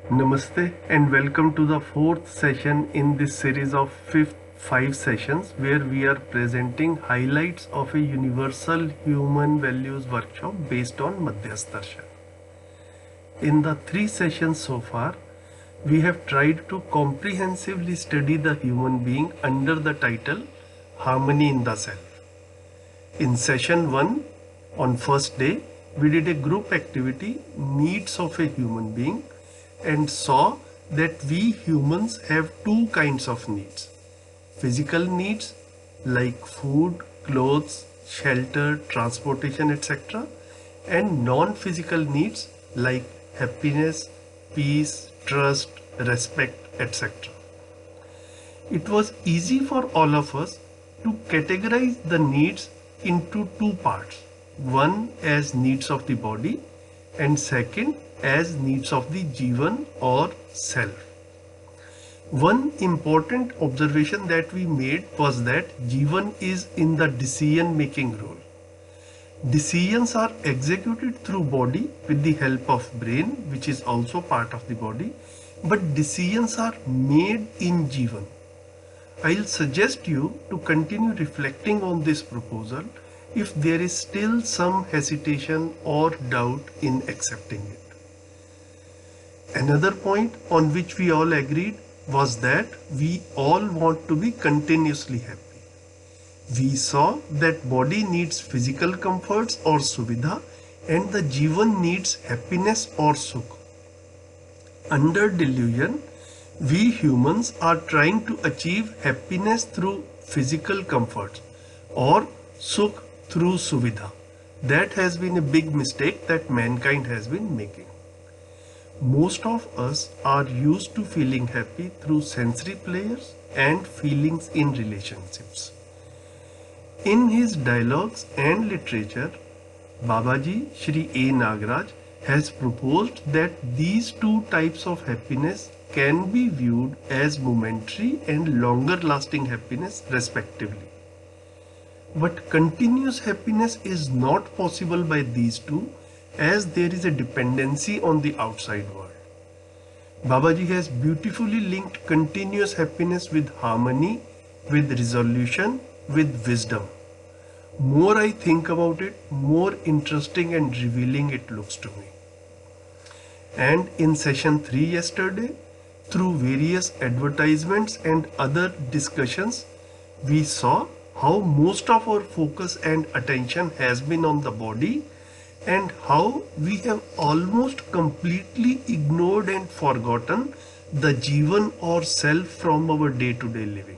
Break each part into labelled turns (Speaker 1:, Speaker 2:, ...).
Speaker 1: Namaste and welcome to the fourth session in this series of five sessions where we are presenting highlights of a universal human values workshop based on Madhyas Darshan. In the three sessions so far, we have tried to comprehensively study the human being under the title Harmony in the Self. In session 1, on first day, we did a group activity, Needs of a Human Being, and saw that we humans have two kinds of needs. Physical needs like food, clothes, shelter, transportation, etc. and non-physical needs like happiness, peace, trust, respect, etc. It was easy for all of us to categorize the needs into two parts. One as needs of the body and second as needs of the Jivan or self. One important observation that we made was that Jivan is in the decision making role. Decisions are executed through body with the help of brain, which is also part of the body, but decisions are made in Jivan. I'll suggest you to continue reflecting on this proposal if there is still some hesitation or doubt in accepting it. Another point on which we all agreed was that we all want to be continuously happy. We saw that body needs physical comforts or suvidha and the Jivan needs happiness or sukh. Under delusion, we humans are trying to achieve happiness through physical comforts or sukh through suvidha. That has been a big mistake that mankind has been making. Most of us are used to feeling happy through sensory pleasures and feelings in relationships. In his dialogues and literature, Babaji Shri A. Nagaraj has proposed that these two types of happiness can be viewed as momentary and longer lasting happiness respectively. But continuous happiness is not possible by these two as there is a dependency on the outside world. Babaji has beautifully linked continuous happiness with harmony, with resolution, with wisdom. More I think about it, more interesting and revealing it looks to me. And in session 3 yesterday, through various advertisements and other discussions, we saw how most of our focus and attention has been on the body and how we have almost completely ignored and forgotten the Jivan or self from our day-to-day living.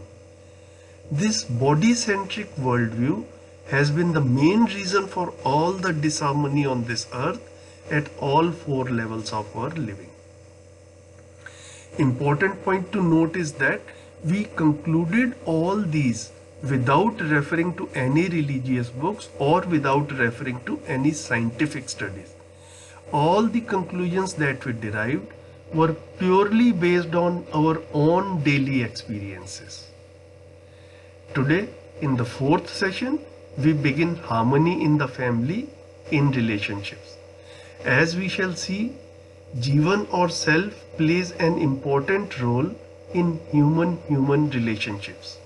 Speaker 1: This body-centric worldview has been the main reason for all the disharmony on this earth at all four levels of our living. Important point to note is that we concluded all these without referring to any religious books or without referring to any scientific studies. All the conclusions that we derived were purely based on our own daily experiences. Today, in the fourth session, we begin harmony in the family, in relationships. As we shall see, Jivan or self plays an important role in human-human relationships.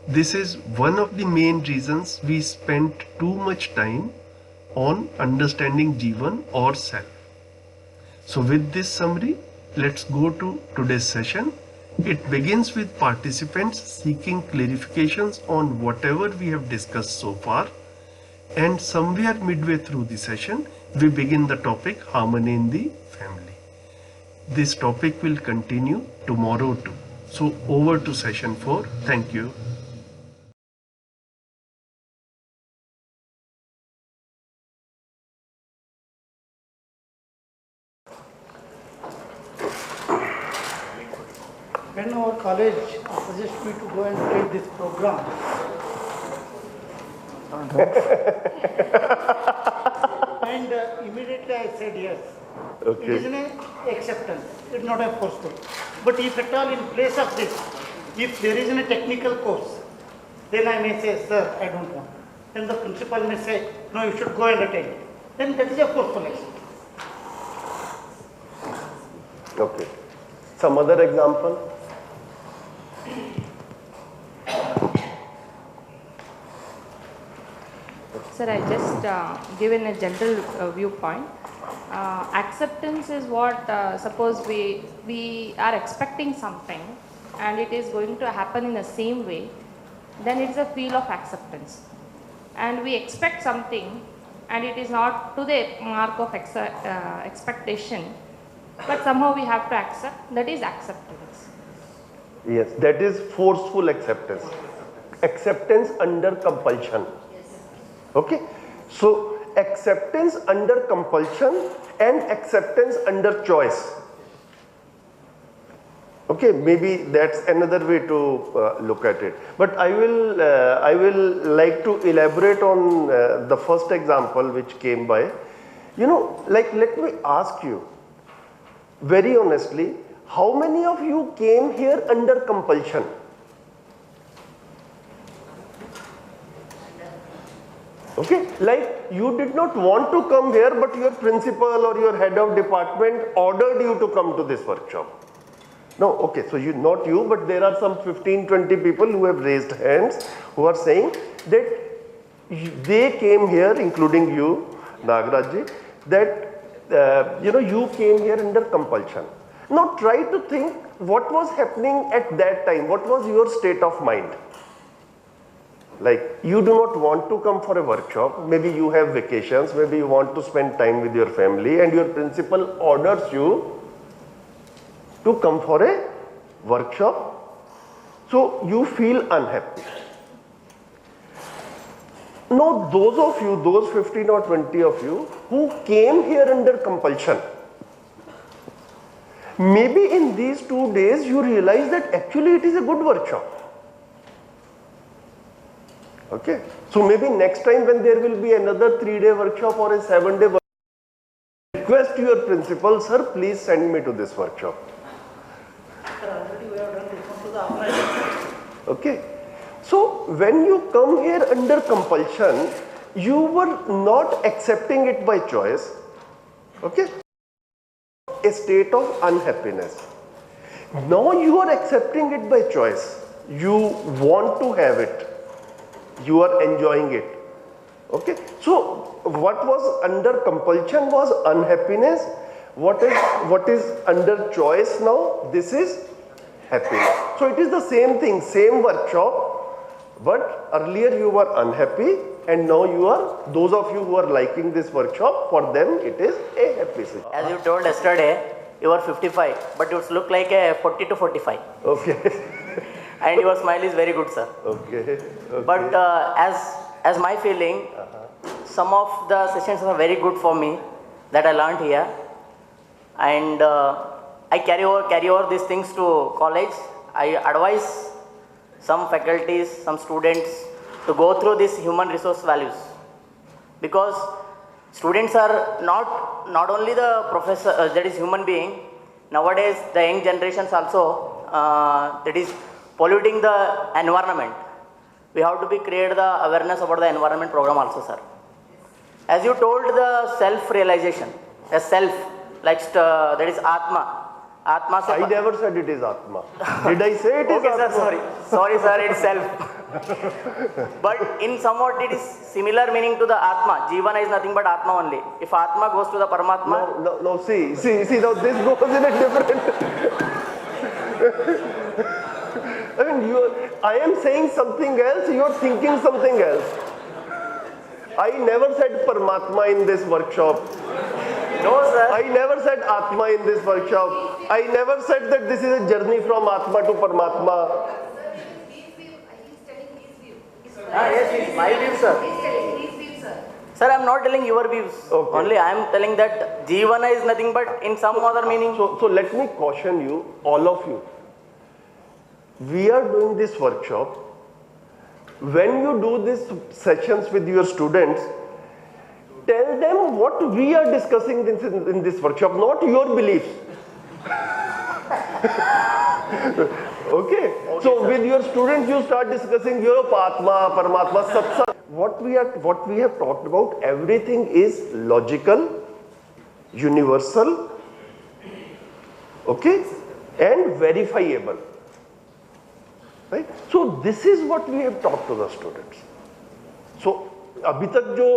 Speaker 1: This is one of the main reasons we spent too much time on understanding Jivan or self. So with this summary, let's go to today's session. It begins with participants seeking clarifications on whatever we have discussed so far, and somewhere midway through the session, we begin the topic harmony in the family. This topic will continue tomorrow too. So over to session 4. Thank you.
Speaker 2: When our college suggested me to go and take this program, and immediately I said yes. Okay. It is an acceptance, it is not a forceful. But if at all in place of this, if there is a technical course, then I may say, sir, I don't want. Then the principal may say, no, you should go and attend. Then that is a forceful action.
Speaker 3: Okay. Some other example?
Speaker 4: Sir, I just given a general viewpoint. Acceptance is what, suppose we are expecting something and it is going to happen in the same way, then it's a feel of acceptance. And we expect something and it is not to the mark of expectation, but somehow we have to accept, that is acceptance.
Speaker 3: Yes, that is forceful acceptance. Acceptance under compulsion. Okay, so acceptance under compulsion and acceptance under choice. Okay, maybe that's another way to look at it. But I will like to elaborate on the first example which came by. You know, like, let me ask you very honestly, how many of you came here under compulsion? Okay, like you did not want to come here, but your principal or your head of department ordered you to come to this workshop. No, okay, so not you, but there are some 15-20 people who have raised hands who are saying that they came here, including you, Nagaraj ji, that you came here under compulsion. Now try to think what was happening at that time, what was your state of mind? Like, you do not want to come for a workshop, maybe you have vacations, maybe you want to spend time with your family, and your principal orders you to come for a workshop, so you feel unhappy. Now those of you, those 15 or 20 of you who came here under compulsion, maybe in these 2 days you realize that actually it is a good workshop. Okay, so maybe next time when there will be another 3-day workshop or a 7-day workshop, request your principal, sir, please send me to this workshop. Okay, so when you come here under compulsion, you were not accepting it by choice. Okay, a state of unhappiness. Now you are accepting it by choice. You want to have it. You are enjoying it. Okay, so what was under compulsion was unhappiness. What is under choice now? This is happiness. So it is the same thing, same workshop, but earlier you were unhappy and now you are, those of you who are liking this workshop, for them it is a happy situation.
Speaker 5: As you told yesterday, you are 55, but you look like a 40 to 45.
Speaker 3: Okay.
Speaker 5: And your smile is very good, sir.
Speaker 3: Okay.
Speaker 5: But as my feeling, some of the sessions are very good for me that I learned here, and I carry over these things to college. I advise some faculties, some students to go through these human resource values, because students are not only the professor, that is human being. Nowadays the young generations also that is polluting the environment. We have to create the awareness about the environment program also, sir. As you told, the self-realization, a self, like that is Atma. Atma.
Speaker 3: I never said it is Atma. Did I say it is
Speaker 5: okay,
Speaker 3: Atma?
Speaker 5: Sir, sorry, sir, it's self. But in somewhat it is similar meaning to the Atma. Jivana is nothing but Atma only. If Atma goes to the Paramatma.
Speaker 3: No, see, now this goes in a different. I mean, I am saying something else, you are thinking something else. I never said Paramatma in this workshop.
Speaker 5: No, sir.
Speaker 3: I never said Atma in this workshop. I never said that this is a journey from Atma to Paramatma.
Speaker 5: Yes, it's my view, sir. Sir, I am not telling your views.
Speaker 3: Okay.
Speaker 5: Only I am telling that Jivana is nothing but in some other meaning.
Speaker 3: So let me caution you, all of you. We are doing this workshop. When you do these sessions with your students, tell them what we are discussing in this workshop, not your beliefs. Okay? So with your students, you start discussing your Atma, Paramatma, Satsang. What we have talked about, everything is logical, universal. okay, and verifiable, right? So this is what we have taught to the students. So अभी तक जो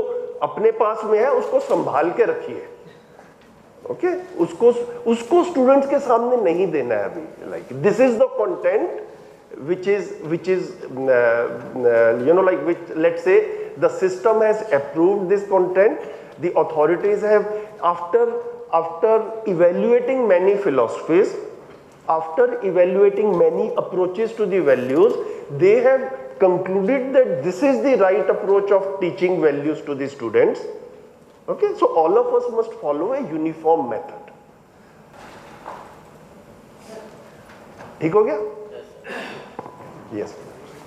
Speaker 3: अपने पास में है उसको संभाल के रखिए, ओके, उसको स्टूडेंट्स के सामने नहीं देना है अभी. Like this is the content which is you know, like, which, let's say the system has approved this content, the authorities have, after evaluating many philosophies, after evaluating many approaches to the values, they have concluded that this is the right approach of teaching values to the students. Okay, so all of us must follow a uniform method. ठीक हो गया? Yes,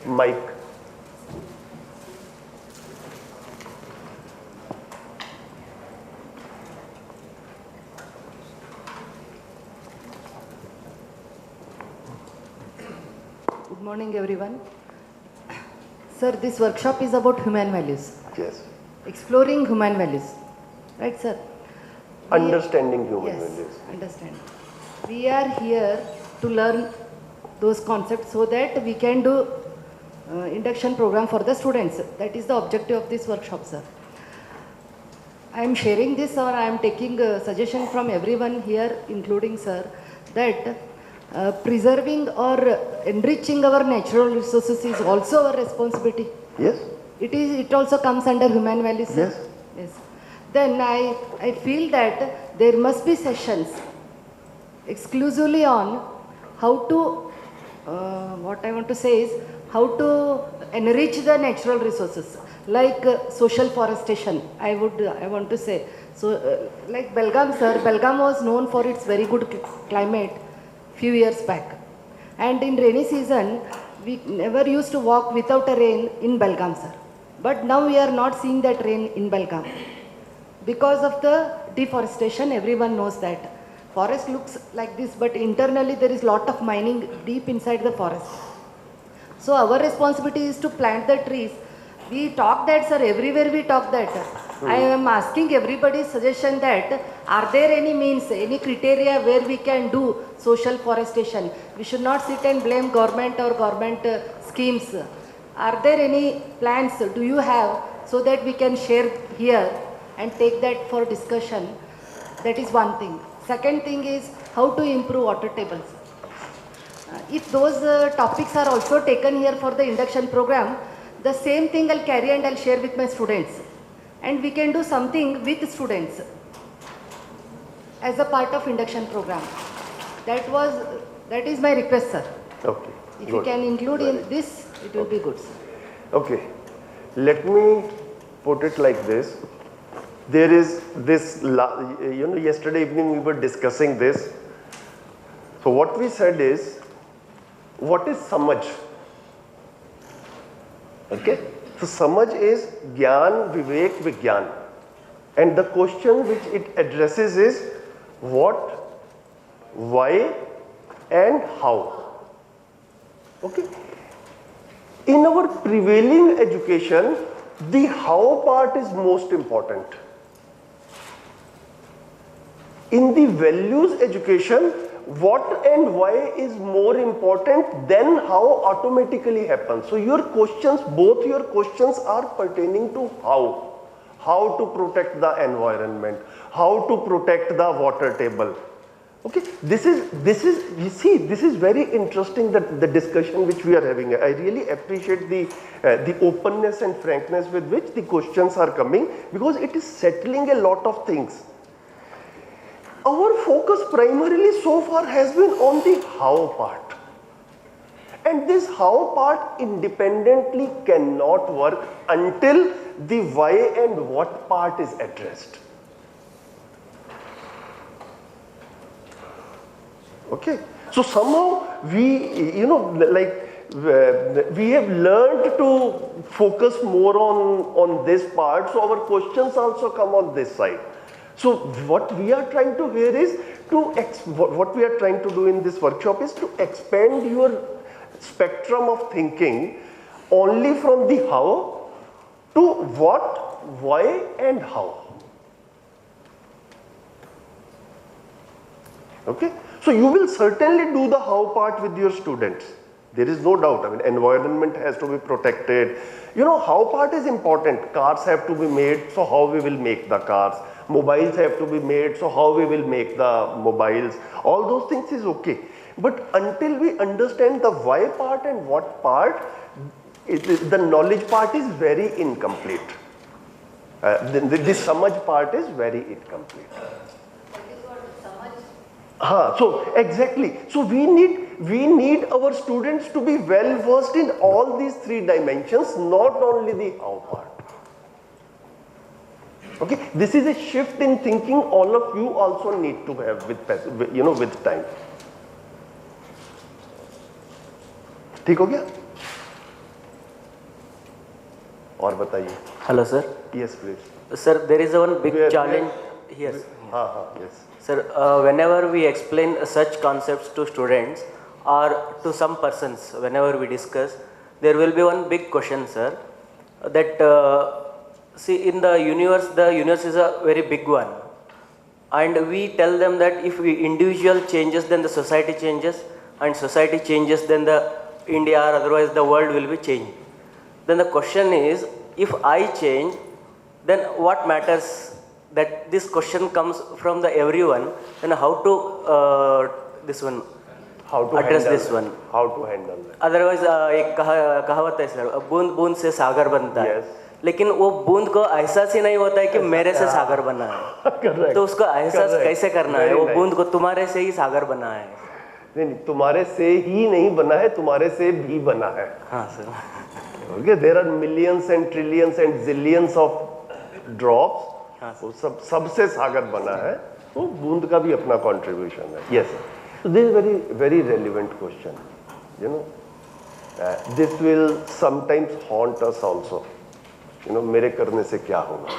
Speaker 3: Mike.
Speaker 6: Good morning, everyone. Sir, this workshop is about human values,
Speaker 3: Yes.
Speaker 6: exploring human values, right, sir?
Speaker 3: Understanding human
Speaker 6: Yes,
Speaker 3: values.
Speaker 6: understand. We are here to learn those concepts so that we can do induction program for the students. That is the objective of this workshop, sir. I am sharing this, or I am taking a suggestion from everyone here, including sir, that preserving or enriching our natural resources is also our responsibility.
Speaker 3: Yes.
Speaker 6: It also comes under human values, sir?
Speaker 3: Yes.
Speaker 6: Yes. Then I feel that there must be sessions exclusively on how to, what I want to say is, how to enrich the natural resources, like social forestation, I want to say. So, like Belgaum, sir, Belgaum was known for its very good climate few years back. And in rainy season, we never used to walk without a rain in Belgaum, sir. But now we are not seeing that rain in Belgaum. Because of the deforestation, everyone knows that. Forest looks like this, but internally there is lot of mining deep inside the forest. So our responsibility is to plant the trees. We talk that, sir, everywhere we talk that. I am asking everybody's suggestion that, are there any means, any criteria where we can do social forestation? We should not sit and blame government or government schemes. Are there any plans do you have so that we can share here and take that for discussion? That is one thing. Second thing is how to improve water tables. If those topics are also taken here for the induction program, the same thing I'll carry and I'll share with my students. And we can do something with students as a part of induction program. That is my request, sir.
Speaker 3: Okay.
Speaker 6: If you can include in this, it will be good, sir.
Speaker 3: Okay. Let me put it like this. There is this, yesterday evening we were discussing this. So what we said is, what is samaj? Okay. So samaj is Gyan, Vivek, Vigyan. And the question which it addresses is what, why, and how. Okay. In our prevailing education, the how part is most important. In the values education, what and why is more important than how automatically happens. So your questions, both your questions are pertaining to how. How to protect the environment, how to protect the water table. Okay, this is very interesting, that the discussion which we are having. I really appreciate the openness and frankness with which the questions are coming, because it is settling a lot of things. Our focus primarily so far has been on the how part. And this how part independently cannot work until the why and what part is addressed. Okay. So somehow we, we have learned to focus more on this part. So our questions also come on this side. So what we are trying to here is what we are trying to do in this workshop is to expand your spectrum of thinking only from the how to what, why, and how. Okay. So you will certainly do the how part with your students. There is no doubt. I mean, environment has to be protected. You know, how part is important. Cars have to be made, so how we will make the cars. Mobiles have to be made, so how we will make the mobiles. All those things is okay. But until we understand the why part and what part, the knowledge part is very incomplete. The samajh part is very incomplete. So exactly. So we need our students to be well versed in all these three dimensions, not only the how part. Okay, this is a shift in thinking all of you also need to have with time. ठीक हो गया? और बताइए.
Speaker 5: Hello, sir.
Speaker 3: Yes, please.
Speaker 5: Sir, there is one big challenge here.
Speaker 3: Yes.
Speaker 5: Sir, whenever we explain such concepts to students or to some persons, whenever we discuss, there will be one big question, sir, that see, in the universe is a very big one, and we tell them that if we individual changes, then the society changes, and society changes, then the India or otherwise the world will be changed. Then the question is, if I change, then what matters? That this question comes from the everyone, and how to address this one.
Speaker 3: How to handle that.
Speaker 5: Otherwise, एक कहावत है sir, बूंद बूंद से सागर बनता है.
Speaker 3: Yes.
Speaker 5: लेकिन वो बूंद को एहसास ही नहीं होता है कि मेरे से सागर बना है.
Speaker 3: Correct.
Speaker 5: तो उसको एहसास
Speaker 3: Correct.
Speaker 5: कैसे करना है?
Speaker 3: Very
Speaker 5: वो
Speaker 3: nice.
Speaker 5: बूंद को तुम्हारे से ही सागर बना है.
Speaker 3: नहीं, तुम्हारे से ही नहीं बना है, तुम्हारे से भी बना है.
Speaker 5: हाँ sir.
Speaker 3: Okay, there are millions and trillions and zillions of drops. वो सबसे सागर बना है. वो बूंद का भी अपना कंट्रीब्यूशन है. Yes, so this is very relevant question. You know, this will sometimes haunt us also. You know, मेरे करने से क्या होगा?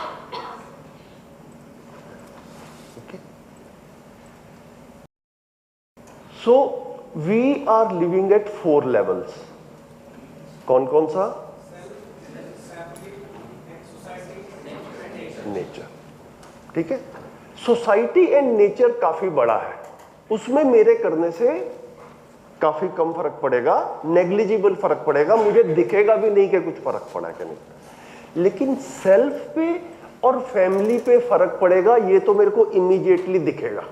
Speaker 3: Okay. So we are living at 4 levels. कौन सा? नेचर. ठीक है. सोसाइटी एंड नेचर काफी बड़ा है, उसमें मेरे करने से काफी कम फर्क पड़ेगा, नेग्लिजिबल फर्क पड़ेगा, मुझे दिखेगा भी नहीं कि कुछ फर्क पड़ा कि नहीं. लेकिन सेल्फ पे और फैमिली पे फर्क पड़ेगा, ये तो मेरे को इमीडिएटली दिखेगा.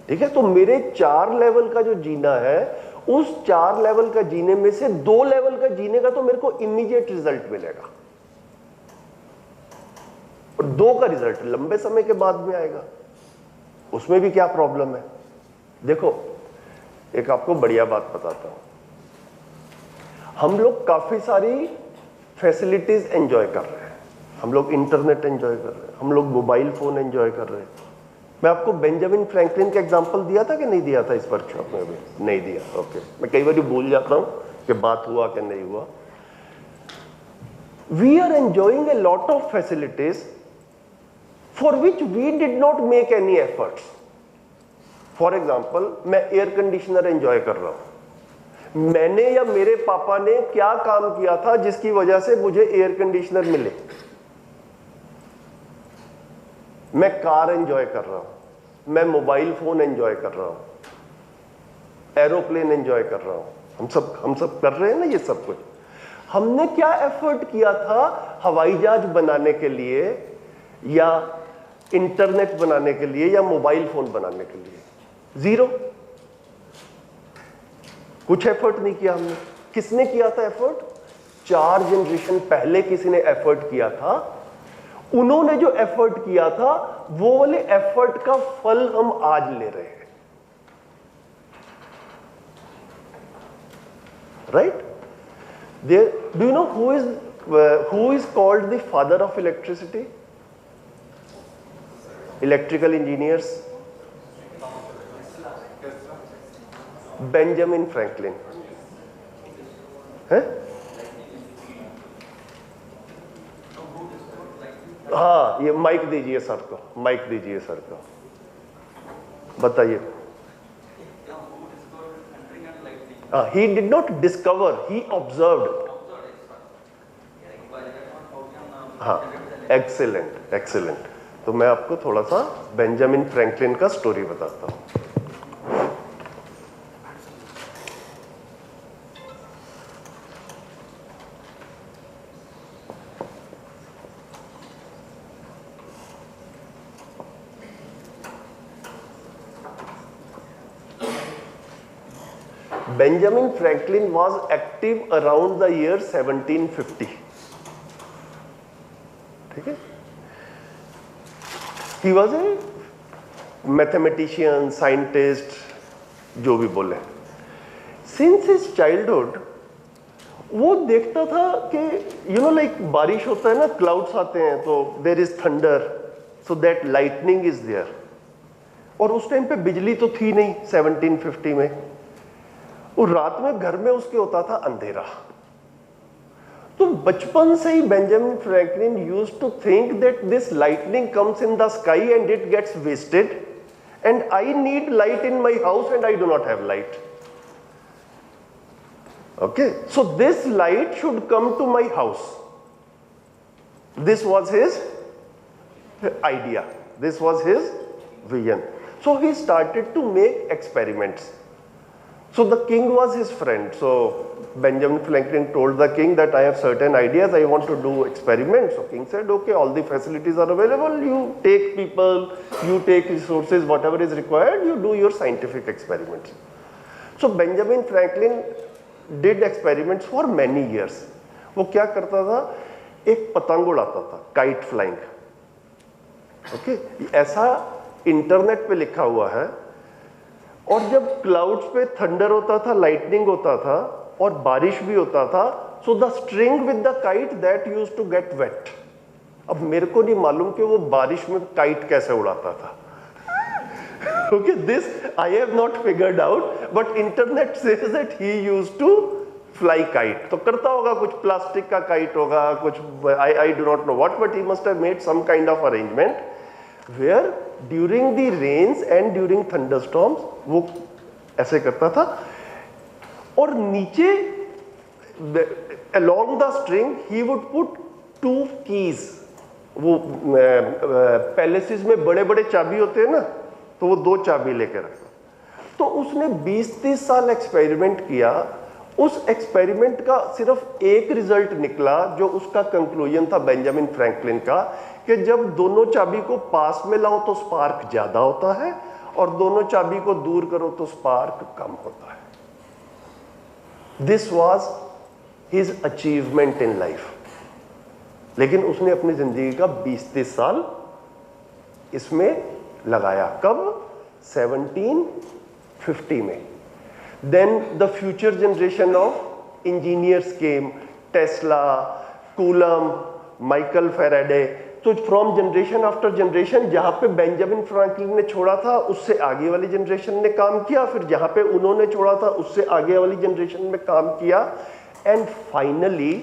Speaker 3: ठीक है. तो मेरे 4 लेवल का जो जीना है, उस 4 लेवल का जीने में से 2 लेवल का जीने का तो मेरे को इमीडिएट रिजल्ट मिलेगा, और 2 का रिजल्ट लंबे समय के बाद में आएगा. उसमें भी क्या प्रॉब्लम है? देखो, एक आपको बढ़िया बात बताता हूं. हम लोग काफी सारी फैसिलिटीज एंजॉय कर रहे हैं. हम लोग इंटरनेट एंजॉय कर रहे हैं, हम लोग मोबाइल फोन एंजॉय कर रहे हैं. मैं आपको बेंजामिन फ्रैंकलिन का एग्जांपल दिया था कि नहीं दिया था इस वर्कशॉप में? भी नहीं दिया. ओके. मैं कई बार भूल जाता हूं कि बात हुआ कि नहीं हुआ. We are enjoying a lot of facilities for which we did not make any efforts. For example, मैं एयर कंडीशनर एंजॉय कर रहा हूं. मैंने या मेरे पापा ने क्या काम किया था जिसकी वजह से मुझे एयर कंडीशनर मिले? मैं कार एंजॉय कर रहा हूं, मैं मोबाइल फोन एंजॉय कर रहा हूं, एरोप्लेन एंजॉय कर रहा हूं. हम सब कर रहे हैं ना ये सब कुछ. हमने क्या एफर्ट किया था हवाई जहाज बनाने के लिए, या इंटरनेट बनाने के लिए, या मोबाइल फोन बनाने के लिए? 0. कुछ एफर्ट नहीं किया हमने. किसने किया था एफर्ट? 4 जनरेशन पहले किसी ने एफर्ट किया था. उन्होंने जो एफर्ट किया था, वो वाले एफर्ट का फल हम आज ले रहे हैं. Right? There, do you know who is called the father of electricity? Electrical engineers? Benjamin Franklin. है? हाँ, ये माइक दीजिए सर को, माइक दीजिए सर को. बताइए. He did not discover, he observed. हाँ, excellent. तो मैं आपको थोड़ा सा बेंजामिन फ्रैंकलिन का स्टोरी बताता हूँ। Benjamin Franklin was active around the year 1750. ठीक है? He was a mathematician, scientist, जो भी बोले. Since his childhood, वो देखता था कि like बारिश होता है ना, clouds आते हैं तो there is thunder, so that lightning is there. और उस टाइम पे बिजली तो थी नहीं 1750 में. और रात में घर में उसके होता था अंधेरा. तो बचपन से ही Benjamin Franklin used to think that this lightning comes in the sky and it gets wasted and I need light in my house and I do not have light. Okay, so this light should come to my house. This was his idea, this was his vision. So he started to make experiments. So the king was his friend. So Benjamin Franklin told the king that I have certain ideas, I want to do experiments. So king said, okay, all the facilities are available. You take people, you take resources, whatever is required, you do your scientific experiments. So Benjamin Franklin did experiments for many years. वो क्या करता था, एक पतंग उड़ाता था, kite flying. Okay, ऐसा internet पे लिखा हुआ है. और जब क्लाउड्स पे थंडर होता था, लाइटनिंग होता था और बारिश भी होता था, so the string with the kite that used to get wet. अब मेरे को नहीं मालूम कि वो बारिश में काइट कैसे उड़ाता था. Okay, this I have not figured out, but internet says that he used to fly kite. तो करता होगा कुछ प्लास्टिक का काइट होगा, कुछ I do not know what, but he must have made some kind of arrangement where during the rains and during thunderstorms वो ऐसे करता था. और नीचे along the string he would put 2 keys. वो पैलेसेस में बड़े बड़े चाबी होते हैं ना, तो वो 2 चाबी लेकर रखता. तो उसने 20-30 साल एक्सपेरिमेंट किया. उस एक्सपेरिमेंट का सिर्फ एक रिजल्ट निकला जो उसका कंक्लूजन था बेंजामिन फ्रैंकलिन का, कि जब दोनों चाबी को पास में लाओ तो स्पार्क ज्यादा होता है और दोनों चाबी को दूर करो तो स्पार्क कम होता है. This was his achievement in life. लेकिन उसने अपनी जिंदगी का 20-30 साल इसमें लगाया. कब? 1750 में. Then the future generation of engineers came, Tesla, Coulomb, Michael Faraday. तो फ्रॉम जनरेशन आफ्टर जनरेशन, जहां पे बेंजामिन फ्रैंकलिन ने छोड़ा था उससे आगे वाली जनरेशन ने काम किया, फिर जहां पे उन्होंने छोड़ा था उससे आगे वाली जनरेशन में काम किया. एंड फाइनली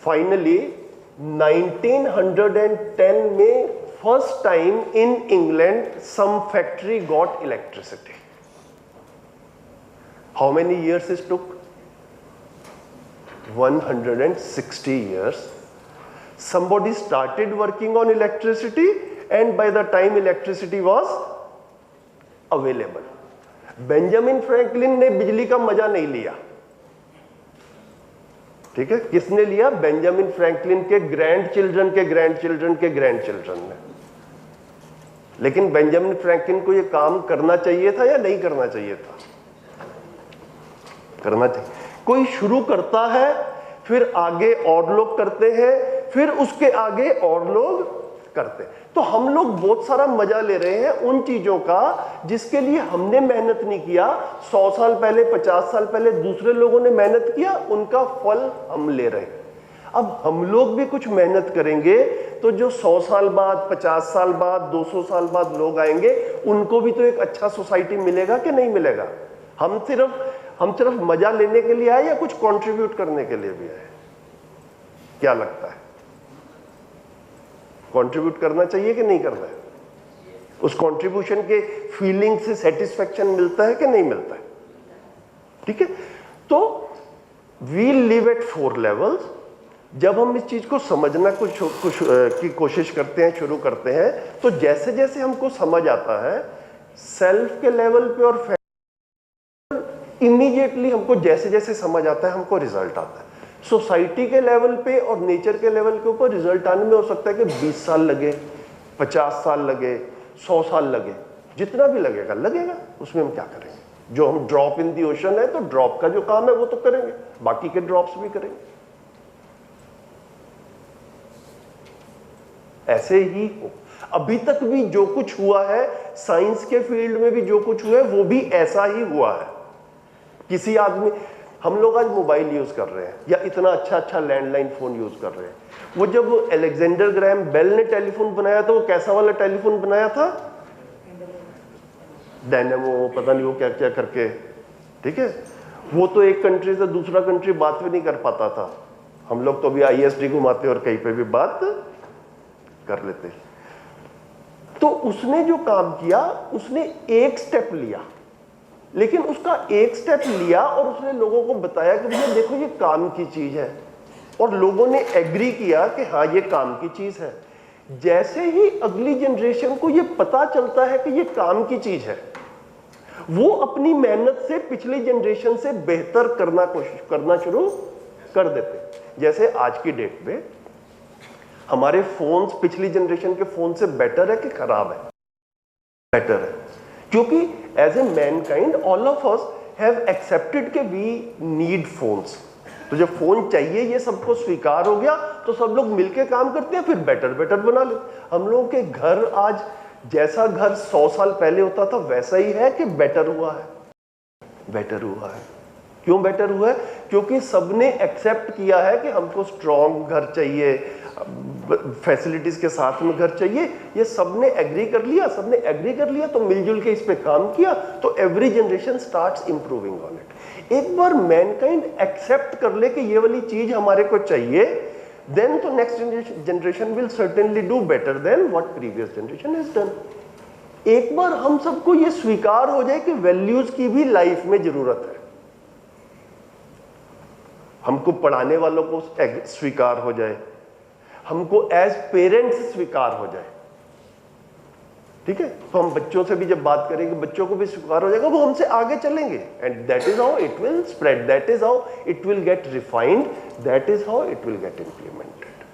Speaker 3: 1910 में first time in England some factory got electricity. How many years it took? 160 years. Somebody started working on electricity and by the time electricity was available. Benjamin Franklin ने बिजली का मजा नहीं लिया. ठीक है, किसने लिया? बेंजामिन फ्रैंकलिन के ग्रैंड चिल्ड्रन के ग्रैंड चिल्ड्रन के ग्रैंड चिल्ड्रन ने. लेकिन बेंजामिन फ्रैंकलिन को यह काम करना चाहिए था या नहीं करना चाहिए था? करना चाहिए. कोई शुरू करता है, फिर आगे और लोग करते हैं, फिर उसके आगे और लोग करते हैं. तो हम लोग बहुत सारा मजा ले रहे हैं उन चीजों का जिसके लिए हमने मेहनत नहीं किया. 100 साल पहले, 50 साल पहले दूसरे लोगों ने मेहनत किया, उनका फल हम ले रहे हैं. अब हम लोग भी कुछ मेहनत करेंगे तो जो 100 साल बाद, 50 साल बाद, 200 साल बाद लोग आएंगे, उनको भी तो एक अच्छा सोसाइटी मिलेगा कि नहीं मिलेगा? हम सिर्फ मजा लेने के लिए आए या कुछ कंट्रीब्यूट करने के लिए भी आए? क्या लगता है? कंट्रीब्यूट करना चाहिए कि नहीं करना है? उस कंट्रीब्यूशन के फीलिंग से सेटिस्फेक्शन मिलता है कि नहीं मिलता है? ठीक है, तो वी लिव एट 4 levels. जब हम इस चीज को समझना कुछ की कोशिश करते हैं, शुरू करते हैं, तो जैसे जैसे हमको समझ आता है सेल्फ के लेवल पे और इमीडिएटली हमको जैसे जैसे समझ आता है हमको रिजल्ट आता है। सोसाइटी के लेवल पे और नेचर के लेवल के ऊपर रिजल्ट आने में हो सकता है कि 20 साल लगे, 50 साल लगे, 100 साल लगे, जितना भी लगेगा लगेगा, उसमें हम क्या करेंगे। जो हम ड्रॉप इन दी ओशन है, तो ड्रॉप का जो काम है वो तो करेंगे, बाकी के ड्रॉप्स भी करेंगे। ऐसे ही हो, अभी तक भी जो कुछ हुआ है साइंस के फील्ड में भी जो कुछ हुआ है वो भी ऐसा ही हुआ है। किसी आदमी, हम लोग आज मोबाइल यूज कर रहे हैं या इतना अच्छा अच्छा लैंडलाइन फोन यूज कर रहे हैं, वो जब अलेक्जेंडर ग्राहम बेल ने टेलीफोन बनाया था वो कैसा वाला टेलीफोन बनाया था, डायनेमो, पता नहीं वो क्या क्या करके, ठीक है। वो तो एक कंट्री से दूसरा कंट्री बात भी नहीं कर पाता था, हम लोग तो अभी ISD घुमाते और कहीं पे भी बात कर लेते। तो उसने जो काम किया, उसने एक स्टेप लिया, लेकिन उसका एक स्टेप लिया और उसने लोगों को बताया कि भैया देखो ये काम की चीज है, और लोगों ने एग्री किया कि हाँ ये काम की चीज है। जैसे ही अगली जनरेशन को ये पता चलता है कि ये काम की चीज है, वो अपनी मेहनत से पिछली जनरेशन से बेहतर करना शुरू कर देते। जैसे आज की डेट में हमारे फोन्स पिछली जनरेशन के फोन से बेटर है कि खराब है? बेटर है, क्योंकि as a mankind all of us have accepted कि वी नीड फोन्स। तो जब फोन चाहिए ये सबको स्वीकार हो गया, तो सब लोग मिलके काम करते हैं, फिर बेटर बना ले। हम लोगों के घर आज जैसा घर 100 साल पहले होता था वैसा ही है कि बेटर हुआ है? बेटर हुआ है। क्यों बेटर हुआ है? क्योंकि सबने एक्सेप्ट किया है कि हमको स्ट्रॉन्ग घर चाहिए, फैसिलिटीज के साथ में घर चाहिए, ये सबने एग्री कर लिया। सबने एग्री कर लिया तो मिलजुल के इस पे काम किया, तो every generation starts improving on it. एक बार मैनकाइंड एक्सेप्ट कर ले कि ये वाली चीज हमारे को चाहिए, then तो next generation will certainly do better than what previous generation has done। एक बार हम सबको ये स्वीकार हो जाए कि वैल्यूज की भी लाइफ में जरूरत है, हमको पढ़ाने वालों को स्वीकार हो जाए, हमको एज पेरेंट्स स्वीकार हो जाए, ठीक है, तो हम बच्चों से भी जब बात करेंगे बच्चों को भी स्वीकार हो जाएगा, वो हमसे आगे चलेंगे। And that is how it will spread, that is how it will get refined, that is how it will get implemented.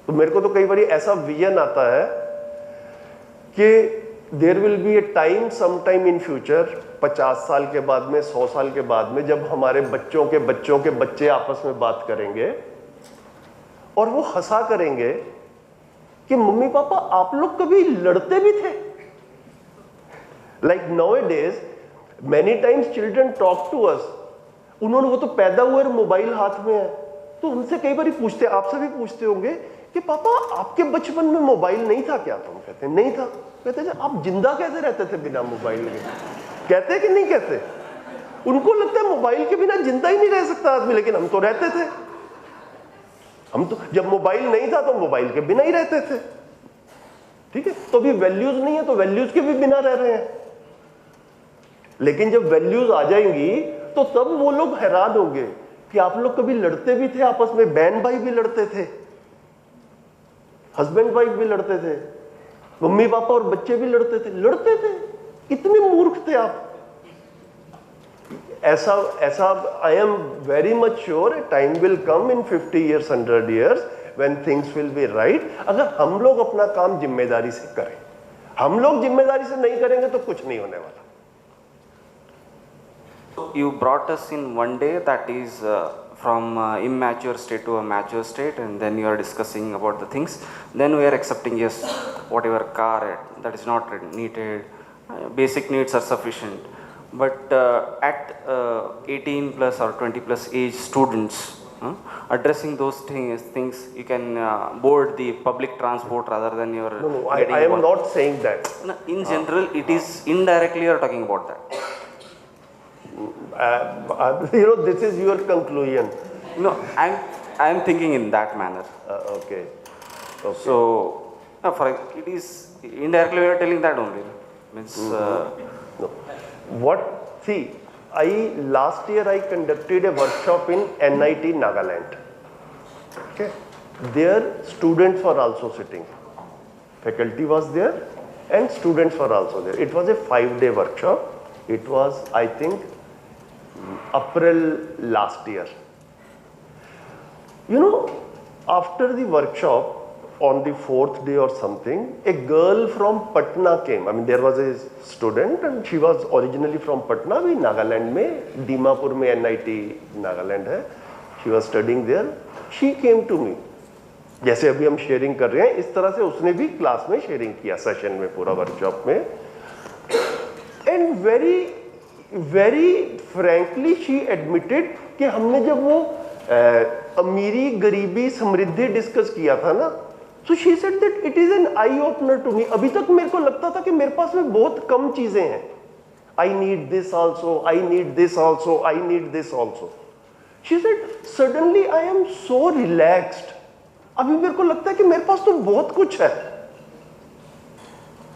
Speaker 3: तो मेरे को तो कई बार ऐसा विजन आता है कि there will be a time some time in future, 50 साल के बाद में, 100 साल के बाद में, जब हमारे बच्चों के बच्चे आपस में बात करेंगे और वो हंसा करेंगे कि मम्मी पापा आप लोग कभी लड़ते भी थे। Like nowadays many times children talk to us, उन्होंने, वो तो पैदा हुए मोबाइल हाथ में है, तो उनसे कई बार पूछते, आपसे भी पूछते होंगे कि पापा आपके बचपन में मोबाइल नहीं था क्या? तो हम कहते हैं नहीं था। कहते हैं आप जिंदा कैसे रहते थे बिना मोबाइल के? कहते कि नहीं कहते? उनको लगता है मोबाइल के बिना जिंदा ही नहीं रह सकता आदमी, लेकिन हम तो रहते थे। हम तो जब मोबाइल नहीं था तो मोबाइल के बिना ही रहते थे, ठीक है। तो अभी वैल्यूज नहीं है तो वैल्यूज के भी बिना रह रहे हैं, लेकिन जब वैल्यूज आ जाएंगी तो तब वो लोग हैरान होंगे कि आप लोग कभी लड़ते भी थे आपस में, बहन भाई भी लड़ते थे, हस्बैंड वाइफ भी लड़ते थे, मम्मी पापा और बच्चे भी लड़ते थे, इतने मूर्ख थे आप। ऐसा I am very much sure time will come in 50 years 100 years when things will be right, अगर हम लोग अपना काम जिम्मेदारी से करें। हम लोग जिम्मेदारी से नहीं करेंगे तो कुछ नहीं होने वाला।
Speaker 7: You brought us in one day, that is from immature state to a mature state, and then you are discussing about the things. Then we are accepting, yes, whatever car that is not needed, basic needs are sufficient. But at 18 plus or 20 plus age students, addressing those things, you can board the public transport rather than your.
Speaker 3: No, I am not saying that.
Speaker 7: No, in general, it is indirectly you are talking about that.
Speaker 3: This is your conclusion.
Speaker 7: No, I am thinking in that manner.
Speaker 3: Okay.
Speaker 7: So, it is indirectly we are telling that only. Means.
Speaker 3: No. Last year I conducted a workshop in NIT Nagaland. Okay, there students were also sitting, faculty was there and students were also there. It was a 5-day workshop. It was, I think, April last year. You know, after the workshop, on the 4th day or something, a girl from Patna came. I mean, there was a student and she was originally from Patna, भी नागालैंड में, दीमापुर में NIT Nagaland है. She was studying there. She came to me. जैसे अभी हम sharing कर रहे हैं, इस तरह से उसने भी क्लास में शेयरिंग किया, सेशन में, पूरा वर्कशॉप में. And very frankly she admitted कि हमने जब वो अमीरी, गरीबी, समृद्धि डिस्कस किया था ना, so she said that it is an eye opener to me. अभी तक मेरे को लगता था कि मेरे पास में बहुत कम चीजें हैं. I need this also, I need this also, I need this also. She said suddenly I am so relaxed. अभी मेरे को लगता है कि मेरे पास तो बहुत कुछ है.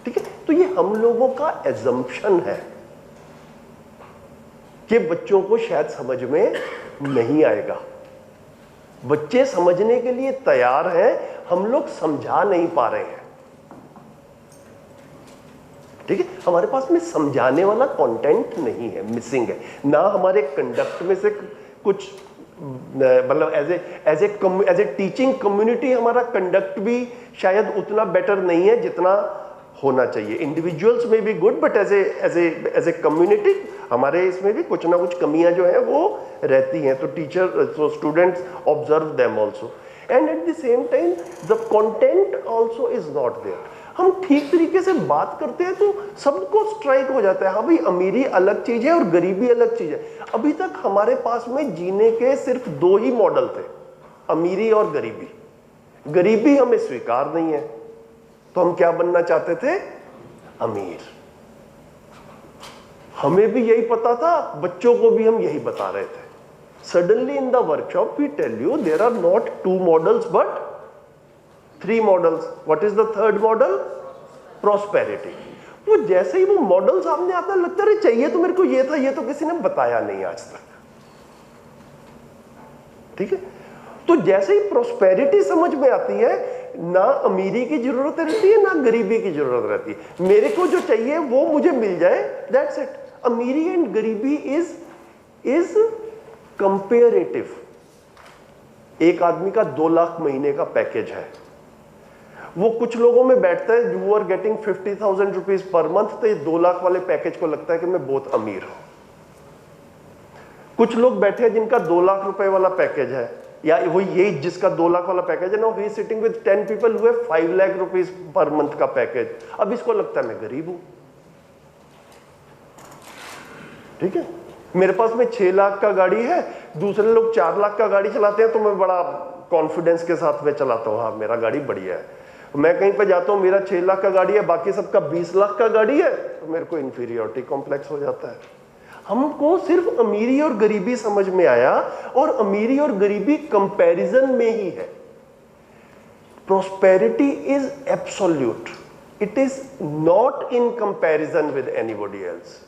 Speaker 3: ठीक है, तो ये हम लोगों का assumption है कि बच्चों को शायद समझ में नहीं आएगा. बच्चे समझने के लिए तैयार हैं, हम लोग समझा नहीं पा रहे हैं. ठीक है, हमारे पास में समझाने वाला कंटेंट नहीं है, मिसिंग है. ना हमारे कंडक्ट में से कुछ, मतलब एज ए टीचिंग कम्युनिटी हमारा कंडक्ट भी शायद उतना बेटर नहीं है जितना होना चाहिए. इंडिविजुअल्स में भी good, but as a community हमारे इसमें भी कुछ ना कुछ कमियां जो है वो रहती हैं. तो टीचर, तो students observe them also, and at the same time the content also is not there. हम ठीक तरीके से बात करते हैं तो सबको स्ट्राइक हो जाता है, हाँ भाई अमीरी अलग चीज है और गरीबी अलग चीज है. अभी तक हमारे पास में जीने के सिर्फ 2 ही मॉडल थे, अमीरी और गरीबी. गरीबी हमें स्वीकार नहीं है, तो हम क्या बनना चाहते थे? अमीर. हमें भी यही पता था, बच्चों को भी हम यही बता रहे थे. Suddenly in the workshop we tell you there are not 2 models but 3 models. What is the third model? Prosperity. वो जैसे ही वो मॉडल सामने आता लगता है चाहिए तो मेरे को ये था, ये तो किसी ने बताया नहीं आज तक. ठीक है, तो जैसे ही प्रोस्पेरिटी समझ में आती है, ना अमीरी की जरूरत रहती है ना गरीबी की जरूरत रहती है. मेरे को जो चाहिए वो मुझे मिल जाए, दैट्स इट. अमीरी एंड गरीबी इज कंपेरेटिव. एक आदमी का 2 लाख महीने का पैकेज है, वो कुछ लोगों में बैठता है, you are getting 50,000 rupees per month, तो ये 2 लाख वाले पैकेज को लगता है कि मैं बहुत अमीर हूं. कुछ लोग बैठे हैं जिनका 2 लाख रुपए वाला पैकेज है, या वो यही जिसका 2 लाख वाला पैकेज है ना, he sitting with 10 people who have 5 lakh rupees per month का पैकेज. अब इसको लगता है मैं गरीब हूं. ठीक है, मेरे पास में 6 लाख का गाड़ी है, दूसरे लोग 4 लाख का गाड़ी चलाते हैं, तो मैं बड़ा कॉन्फिडेंस के साथ में चलाता हूँ, हाँ मेरा गाड़ी बढ़िया है. मैं कहीं पे जाता हूँ, मेरा 6 लाख का गाड़ी है, बाकी सबका 20 लाख का गाड़ी है, तो मेरे को इंफीरियरिटी कॉम्प्लेक्स हो जाता है. हमको सिर्फ अमीरी और गरीबी समझ में आया, और अमीरी और गरीबी कंपैरिजन में ही है. Prosperity is absolute, it is not in comparison with anybody else.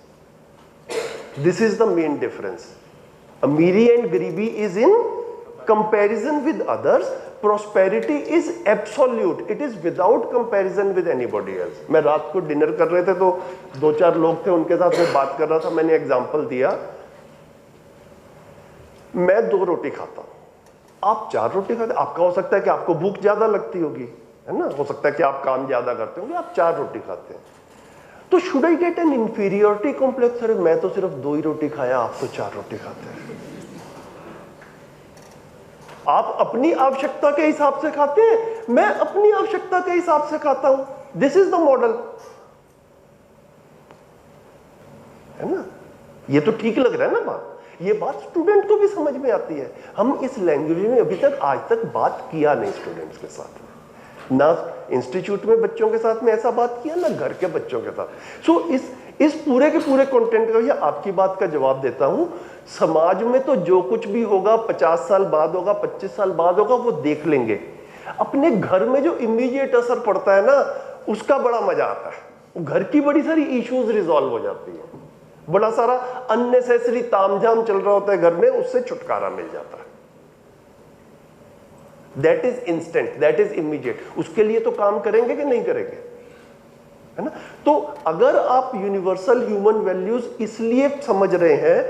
Speaker 3: This is the main difference. Amiri and Garibi is in comparison with others. Prosperity is absolute. It is without comparison with anybody else. मैं रात को dinner कर रहे थे तो 2-4 लोग थे, उनके साथ मैं बात कर रहा था. मैंने एग्जांपल दिया, मैं 2 रोटी खाता हूँ, आप 4 रोटी खाते. आपका हो सकता है कि आपको भूख ज्यादा लगती होगी, है ना, हो सकता है कि आप काम ज्यादा करते होंगे, आप 4 रोटी खाते हैं. तो should I get an inferiority complex? अरे मैं तो सिर्फ 2 ही रोटी खाया, आप तो 4 रोटी खाते हैं. आप अपनी आवश्यकता के हिसाब से खाते हैं, मैं अपनी आवश्यकता के हिसाब से खाता हूं. दिस इज द मॉडल, है ना. ये तो ठीक लग रहा है ना बात. ये बात स्टूडेंट को भी समझ में आती है. हम इस लैंग्वेज में अभी तक आज तक बात किया नहीं स्टूडेंट्स के साथ, ना इंस्टीट्यूट में बच्चों के साथ में ऐसा बात किया, ना घर के बच्चों के साथ. सो इस पूरे के पूरे कंटेंट का, ये आपकी बात का जवाब देता हूं. समाज में तो जो कुछ भी होगा 50 साल बाद होगा, 25 साल बाद होगा, वो देख लेंगे. अपने घर में जो इमीडिएट असर पड़ता है ना, उसका बड़ा मजा आता है. घर की बड़ी सारी इश्यूज रिजॉल्व हो जाती है, बड़ा सारा अननेसेसरी तामझाम चल रहा होता है घर में, उससे छुटकारा मिल जाता है. That is instant, that is immediate, उसके लिए तो काम करेंगे कि नहीं करेंगे, है ना? तो अगर आप यूनिवर्सल ह्यूमन वैल्यूज इसलिए समझ रहे हैं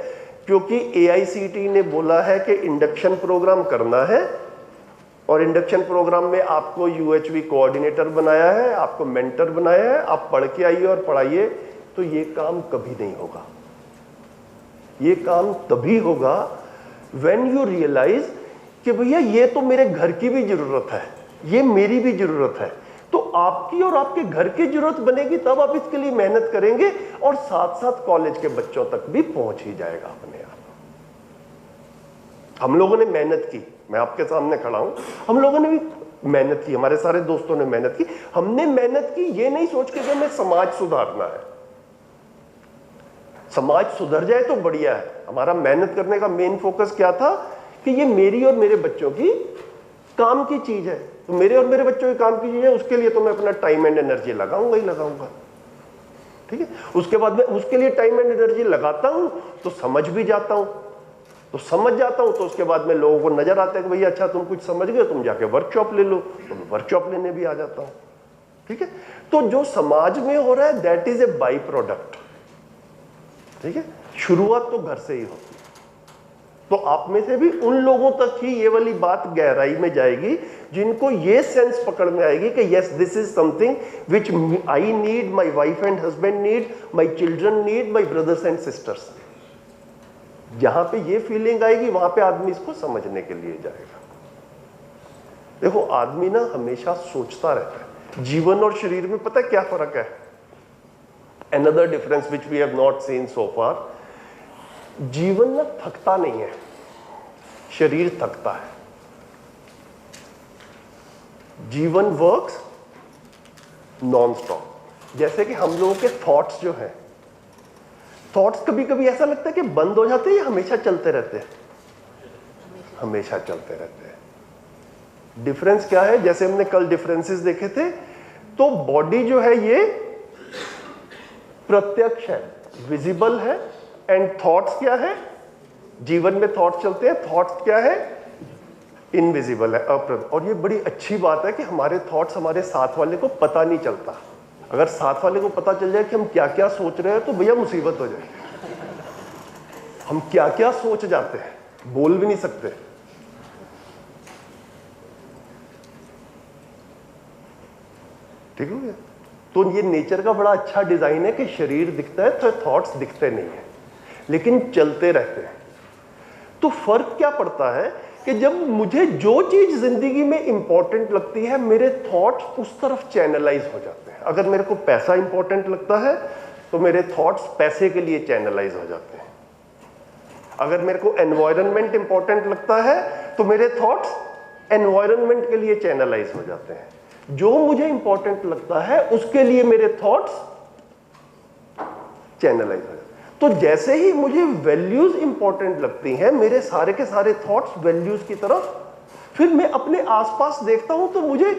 Speaker 3: क्योंकि AICTE ने बोला है कि इंडक्शन प्रोग्राम करना है, और इंडक्शन प्रोग्राम में आपको UHV कोऑर्डिनेटर बनाया है, आपको मेंटर बनाया है, आप पढ़ के आइए और पढ़ाइए, तो ये काम कभी नहीं होगा। ये काम तभी होगा व्हेन यू रियलाइज कि भैया ये तो मेरे घर की भी जरूरत है, ये मेरी भी जरूरत है, तो आपकी और आपके घर की जरूरत बनेगी तब आप इसके लिए मेहनत करेंगे, और साथ साथ कॉलेज के बच्चों तक भी पहुंच ही जाएगा अपने आप। हम लोगों ने मेहनत की, मैं आपके सामने खड़ा हूं, हम लोगों ने भी मेहनत की, हमारे सारे दोस्तों ने मेहनत की। हमने मेहनत की ये नहीं सोच के कि हमें समाज सुधारना है, समाज सुधर जाए तो बढ़िया है। हमारा मेहनत करने का मेन फोकस क्या था कि ये मेरी और मेरे बच्चों की काम की चीज है, तो मेरे और मेरे बच्चों की काम की चीज है, उसके लिए तो मैं अपना टाइम एंड एनर्जी लगाऊंगा ही लगाऊंगा, ठीक है। उसके बाद में उसके लिए टाइम एंड एनर्जी लगाता हूं तो समझ भी जाता हूं, तो समझ जाता हूं तो उसके बाद में लोगों को नजर आता है कि भैया अच्छा तुम कुछ समझ गए, तुम जाके वर्कशॉप ले लो, तो मैं वर्कशॉप लेने भी आ जाता हूं, ठीक है। तो जो समाज में हो रहा है that is a by product, ठीक है। शुरुआत तो घर से ही होती है। तो आप में से भी उन लोगों तक ही ये वाली बात गहराई में जाएगी जिनको ये सेंस पकड़ में आएगी कि yes this is something which I need, my wife and husband need, my children need, my brothers and sisters. जहां पे ये फीलिंग आएगी वहां पे आदमी इसको समझने के लिए जाएगा। देखो आदमी ना हमेशा सोचता रहता है, जीवन और शरीर में पता है क्या फर्क है? Another difference which we have not seen so far, जीवन ना थकता नहीं है, शरीर थकता है। जीवन वर्क्स नॉन स्टॉप। जैसे कि हम लोगों के थॉट्स जो हैं, थॉट्स कभी कभी ऐसा लगता है कि बंद हो जाते हैं या हमेशा चलते रहते हैं? हमेशा चलते रहते हैं। डिफरेंस क्या है? जैसे हमने कल डिफरेंसेस देखे थे, तो बॉडी जो है ये प्रत्यक्ष है, विजिबल है, एंड थॉट्स क्या है? जीवन में थॉट्स चलते हैं, थॉट्स क्या है? इनविजिबल है, अप्रत्यक्ष। और ये बड़ी अच्छी बात है कि हमारे थॉट्स हमारे साथ वाले को पता नहीं चलता। अगर साथ वाले को पता चल जाए कि हम क्या क्या सोच रहे हैं तो भैया मुसीबत हो जाएगी। हम क्या क्या सोच जाते हैं, बोल भी नहीं सकते। ठीक हो गया? तो ये नेचर का बड़ा अच्छा डिजाइन है कि शरीर दिखता है तो थॉट्स दिखते नहीं है, लेकिन चलते रहते हैं। तो फर्क क्या पड़ता है कि जब मुझे जो चीज जिंदगी में इंपॉर्टेंट लगती है, मेरे थॉट्स उस तरफ चैनलाइज हो जाते हैं। अगर मेरे को पैसा इंपॉर्टेंट लगता है तो मेरे थॉट्स पैसे के लिए चैनलाइज हो जाते हैं। अगर मेरे को एनवायरनमेंट इंपॉर्टेंट लगता है तो मेरे थॉट्स एनवायरनमेंट के लिए चैनलाइज हो जाते हैं। जो मुझे इंपॉर्टेंट लगता है उसके लिए मेरे थॉट्स चैनलाइज हो जाते हैं। तो जैसे ही मुझे वैल्यूज इंपॉर्टेंट लगती हैं, मेरे सारे के सारे थॉट्स वैल्यूज की तरफ। फिर मैं अपने आसपास देखता हूं तो मुझे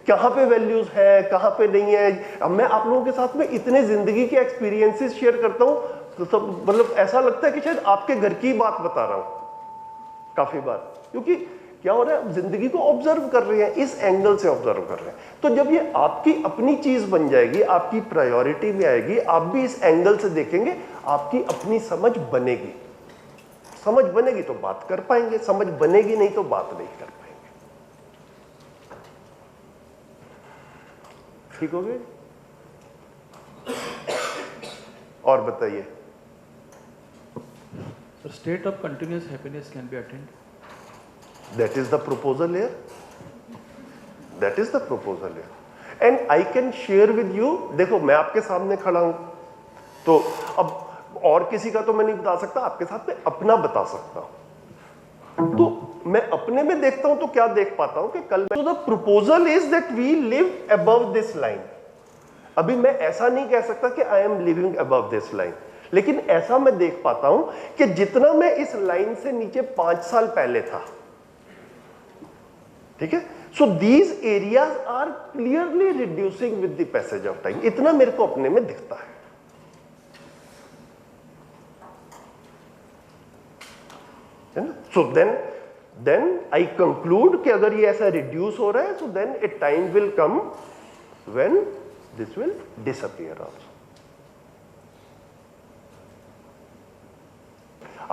Speaker 3: कहां पे वैल्यूज है, कहां पे नहीं है। अब मैं आप लोगों के साथ में इतने जिंदगी के एक्सपीरियंसेस शेयर करता हूं तो सब मतलब ऐसा लगता है कि शायद आपके घर की बात बता रहा हूं काफी बार, क्योंकि क्या हो रहा है, जिंदगी को ऑब्जर्व कर रहे हैं, इस एंगल से ऑब्जर्व कर रहे हैं। तो जब ये आपकी अपनी चीज बन जाएगी, आपकी प्रायोरिटी में आएगी, आप भी इस एंगल से देखेंगे, आपकी अपनी समझ बनेगी। समझ बनेगी तो बात कर पाएंगे, समझ बनेगी नहीं तो बात नहीं कर पाएंगे। ठीक हो गए? और बताइए।
Speaker 8: So state of continuous happiness can be attained.
Speaker 3: That is the proposal here. That is the proposal here. And I can share with you, देखो मैं आपके सामने खड़ा हूं, तो अब और किसी का तो मैं नहीं बता सकता, आपके साथ में अपना बता सकता हूं। तो मैं अपने में देखता हूं तो क्या देख पाता हूं कि कल तो the proposal is that we live above this line. अभी मैं ऐसा नहीं कह सकता कि I am living above this line, लेकिन ऐसा मैं देख पाता हूं कि जितना मैं इस लाइन से नीचे 5 साल पहले था, ठीक है, so these areas are clearly reducing with the passage of time. इतना मेरे को अपने में दिखता है। So then then I conclude कि अगर ये ऐसा रिड्यूस हो रहा है, so then a time will come when this will disappear also.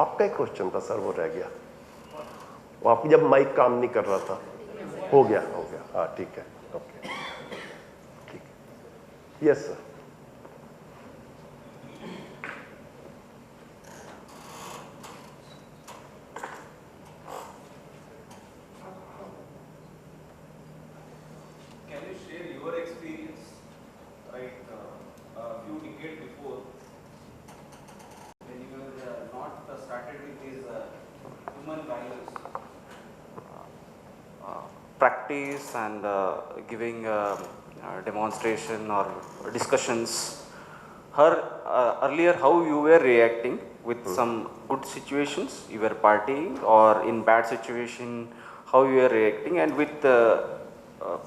Speaker 3: आपका एक क्वेश्चन था सर, वो रह गया, वो आप जब माइक काम नहीं कर रहा था। हो गया, हाँ ठीक है, ओके ठीक है, yes sir.
Speaker 7: Can you share your experience, right, a few decades before, when you were not started with these human values, practice and giving demonstration or discussions, earlier how you were reacting with some good situations, you were partying, or in bad situation, how you were reacting, and with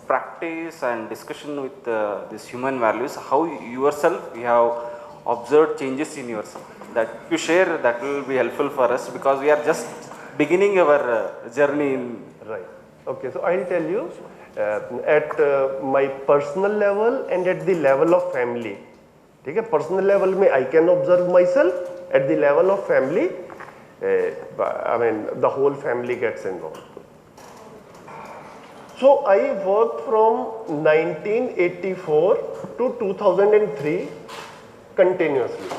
Speaker 7: practice and discussion with these human values, how yourself you have observed changes in yourself. That you share, that will be helpful for us, because we are just beginning our journey in.
Speaker 3: Right. Okay, so I'll tell you at my personal level and at the level of family. ठीक है, personal level में I can observe myself, at the level of family I mean the whole family gets involve. So I worked from 1984 to 2003 continuously.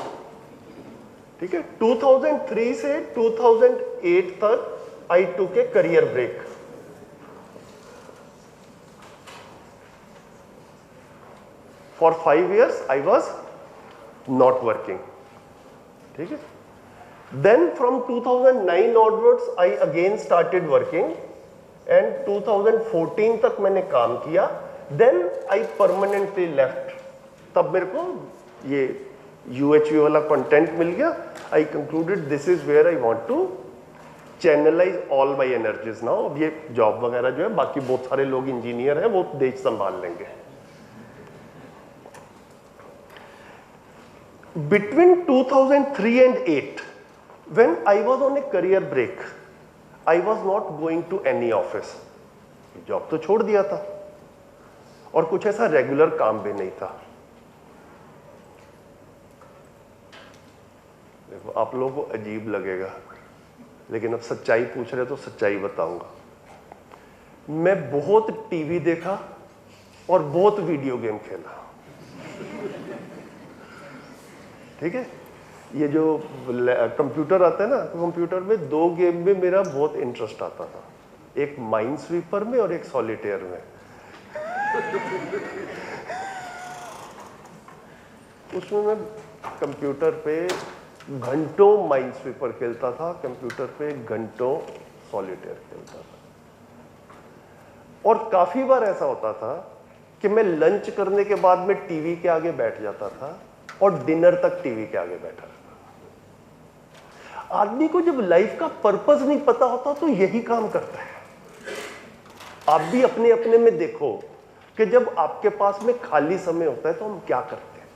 Speaker 3: ठीक है, 2003 से 2008 तक I took a career break. For 5 years I was not working. ठीक है, then from 2009 onwards I again started working and 2014 तक मैंने काम किया. Then I permanently left. तब मेरे को ये UHV वाला कंटेंट मिल गया. I concluded this is where I want to channelize all my energies now. अब ये जॉब वगैरह जो है, बाकी बहुत सारे लोग इंजीनियर हैं, वो देश संभाल लेंगे. Between 2003 and 8, when I was on a career break, I was not going to any office. Job तो छोड़ दिया था और कुछ ऐसा रेगुलर काम भी नहीं था. देखो आप लोगों को अजीब लगेगा, लेकिन अब सच्चाई पूछ रहे तो सच्चाई बताऊंगा. मैं बहुत टीवी देखा और बहुत वीडियो गेम खेला. ठीक है, ये जो कंप्यूटर आता है ना, कंप्यूटर में 2 गेम में मेरा बहुत इंटरेस्ट आता था. एक माइंड स्वीपर में और एक सॉलिटेयर में. उसमें मैं कंप्यूटर पे घंटों माइंड स्वीपर खेलता था, कंप्यूटर पे घंटों सॉलिटेयर खेलता था. और काफी बार ऐसा होता था कि मैं लंच करने के बाद में टीवी के आगे बैठ जाता था और डिनर तक टीवी के आगे बैठा रहता. आदमी को जब लाइफ का पर्पस नहीं पता होता तो यही काम करता है. आप भी अपने अपने में देखो कि जब आपके पास में खाली समय होता है तो हम क्या करते हैं.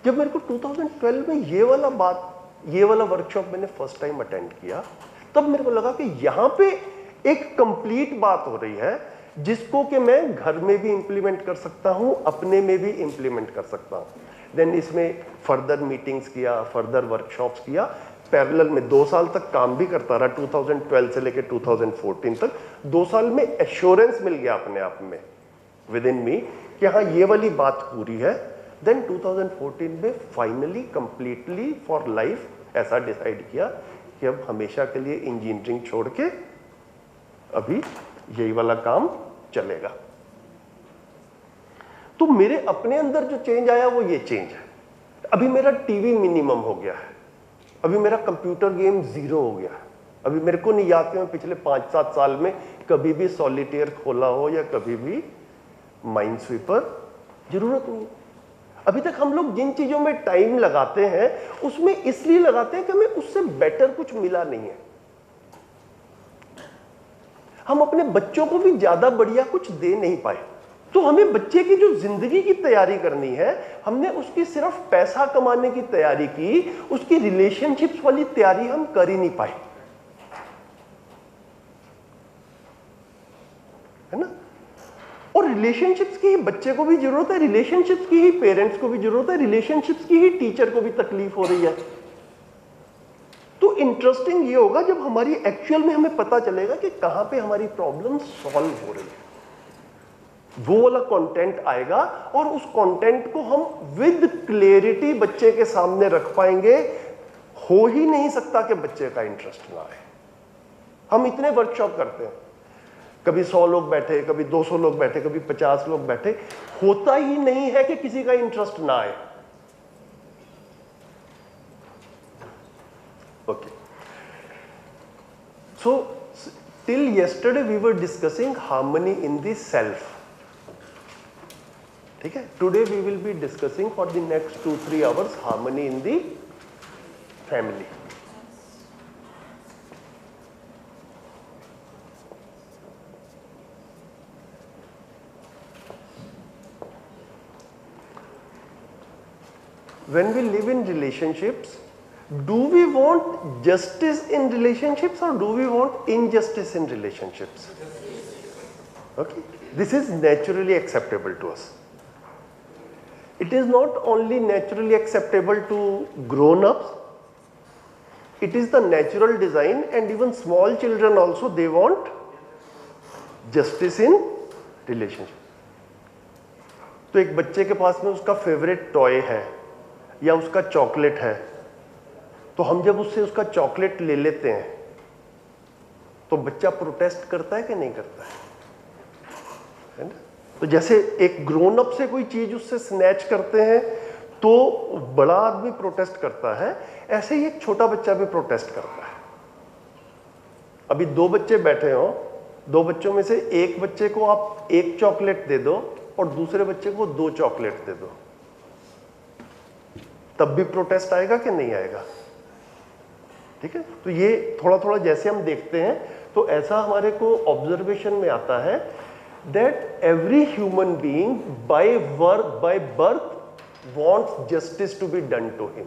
Speaker 3: जब मेरे को 2012 में ये वाला वर्कशॉप मैंने फर्स्ट टाइम अटेंड किया, तब मेरे को लगा कि यहां पे एक कंप्लीट बात हो रही है जिसको कि मैं घर में भी इंप्लीमेंट कर सकता हूं, अपने में भी इंप्लीमेंट कर सकता हूं. देन इसमें फर्दर मीटिंग्स किया, फर्दर वर्कशॉप्स किया. पैरेलल में 2 साल तक काम भी करता रहा, 2012 से लेकर 2014 तक. 2 साल में एश्योरेंस मिल गया अपने आप में, विद इन मी, कि हाँ ये वाली बात पूरी है. देन 2014 में फाइनली कंप्लीटली फॉर लाइफ ऐसा डिसाइड किया कि अब हमेशा के लिए इंजीनियरिंग छोड़ के अभी यही वाला काम चलेगा. तो मेरे अपने अंदर जो चेंज आया वो ये चेंज है. अभी मेरा टीवी मिनिमम हो गया है, अभी मेरा कंप्यूटर गेम 0 हो गया है. अभी मेरे को नहीं याद कि मैं पिछले 5-7 साल में कभी भी सॉलिटेयर खोला हो या कभी भी माइंड स्वीपर. जरूरत नहीं. अभी तक हम लोग जिन चीजों में टाइम लगाते हैं उसमें इसलिए लगाते हैं कि हमें उससे बेटर कुछ मिला नहीं है. हम अपने बच्चों को भी ज्यादा बढ़िया कुछ दे नहीं पाए. तो हमें बच्चे की जो जिंदगी की तैयारी करनी है, हमने उसकी सिर्फ पैसा कमाने की तैयारी की, उसकी रिलेशनशिप्स वाली तैयारी हम कर ही नहीं पाए. और रिलेशनशिप्स की ही बच्चे को भी जरूरत है, रिलेशनशिप्स की ही पेरेंट्स को भी जरूरत है, रिलेशनशिप्स की ही टीचर को भी तकलीफ हो रही है। तो इंटरेस्टिंग ये होगा जब हमारी एक्चुअल में हमें पता चलेगा कि कहां पे हमारी प्रॉब्लम सॉल्व हो रही है, वो वाला कंटेंट आएगा और उस कंटेंट को हम विद क्लैरिटी बच्चे के सामने रख पाएंगे। हो ही नहीं सकता कि बच्चे का इंटरेस्ट ना आए। हम इतने वर्कशॉप करते हैं, कभी 100 लोग बैठे, कभी 200 लोग बैठे, कभी 50 लोग बैठे, होता ही नहीं है कि किसी का इंटरेस्ट ना आए। Okay, so till yesterday we were discussing harmony in the self. ठीक है, today we will be discussing for the next 2-3 hours harmony in the family. When we live in relationships, do we want justice in relationships or do we want injustice in relationships? Okay, this is naturally acceptable to us. It is not only naturally acceptable to grown-ups, it is the natural design, and even small children also, they want justice in relationship. तो एक बच्चे के पास में उसका favourite toy है या उसका chocolate है, तो हम जब उससे उसका चॉकलेट ले लेते हैं तो बच्चा प्रोटेस्ट करता है कि नहीं करता है ना? तो जैसे एक ग्रोन अप से कोई चीज उससे स्नैच करते हैं तो बड़ा आदमी प्रोटेस्ट करता है, ऐसे ही एक छोटा बच्चा भी प्रोटेस्ट करता है। अभी 2 बच्चे बैठे हो, 2 बच्चों में से एक बच्चे को आप 1 चॉकलेट दे दो और दूसरे बच्चे को 2 चॉकलेट दे दो, तब भी प्रोटेस्ट आएगा कि नहीं आएगा? ठीक है, तो ये थोड़ा थोड़ा जैसे हम देखते हैं तो ऐसा हमारे को ऑब्जर्वेशन में आता है that every human being by birth wants justice to be done to him.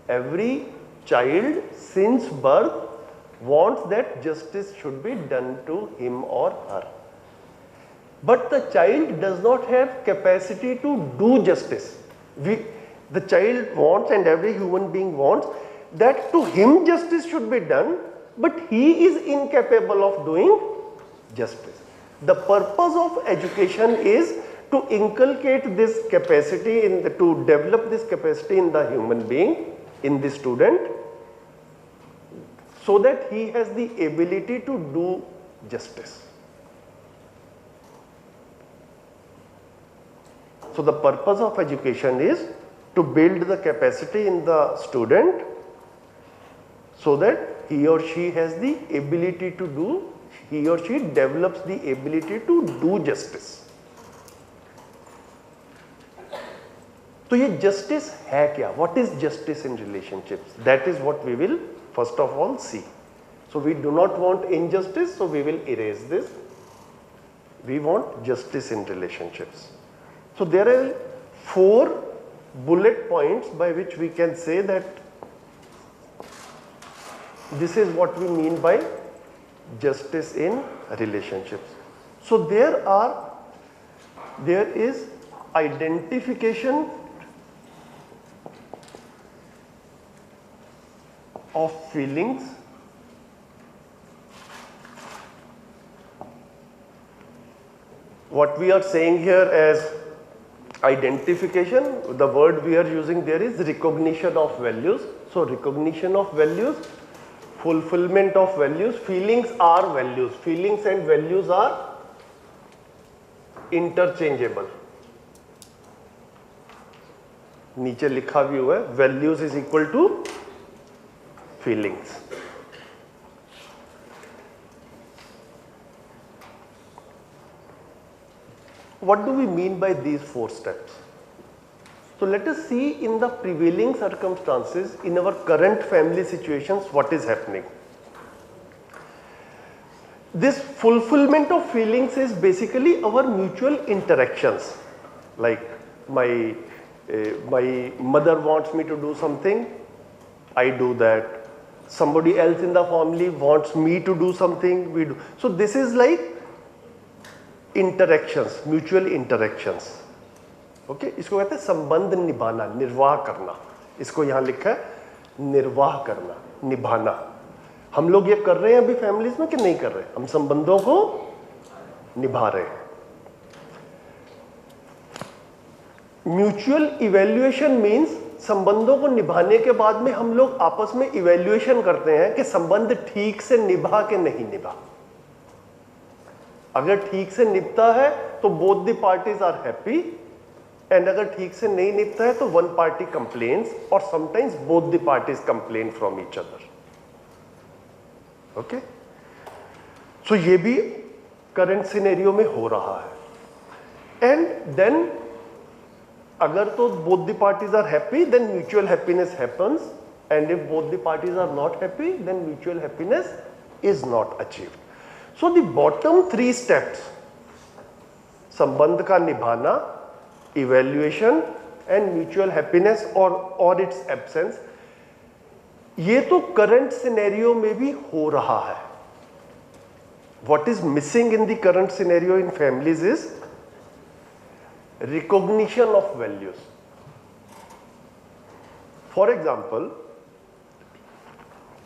Speaker 3: Every child since birth wants that justice should be done to him or her. But the child does not have capacity to do justice. The child wants, and every human being wants, that to him justice should be done, but he is incapable of doing justice. The purpose of education is to inculcate this capacity, to develop this capacity in the human being, in the student, so that he has the ability to do justice. So the purpose of education is to build the capacity in the student so that he or she has the ability to do, he or she develops the ability to do justice. तो ये justice है क्या? What is justice in relationships? That is what we will first of all see. So we do not want injustice, so we will erase this. We want justice in relationships. So there are 4 bullet points by which we can say that this is what we mean by justice in relationships. So there is identification of feelings, what we are saying here as identification, the word we are using there is recognition of values. So recognition of values, fulfillment of values, feelings are values, feelings and values are interchangeable. नीचे लिखा भी हुआ है, values is equal to feelings. What do we mean by these 4 steps? So let us see in the prevailing circumstances, in our current family situations, what is happening. This fulfillment of feelings is basically our mutual interactions. Like my mother wants me to do something, I do that. Somebody else in the family wants me to do something, we do. So this is like interactions, mutual interactions. Okay, इसको कहते हैं संबंध निभाना, निर्वाह करना। इसको यहां लिखा है निर्वाह करना, निभाना। हम लोग ये कर रहे हैं अभी फैमिलीज में कि नहीं कर रहे? हम संबंधों को निभा रहे हैं। म्यूचुअल इवैल्यूएशन मीन्स संबंधों को निभाने के बाद में हम लोग आपस में इवैल्यूएशन करते हैं कि संबंध ठीक से निभा के नहीं निभा। अगर ठीक से निभता है तो both the parties are happy, and अगर ठीक से नहीं निभता है तो वन पार्टी कंप्लेन्स, और sometimes both the parties complain from each other. Okay, so ये भी करंट सिनेरियो में हो रहा है। एंड देन अगर तो both the parties are happy, then mutual happiness happens, and if both the parties are not happy, then mutual happiness is not achieved. So the bottom 3 steps, संबंध का निभाना, evaluation and mutual happiness or its absence, ये तो current scenario में भी हो रहा है। What is missing in the current scenario in families is recognition of values. For example,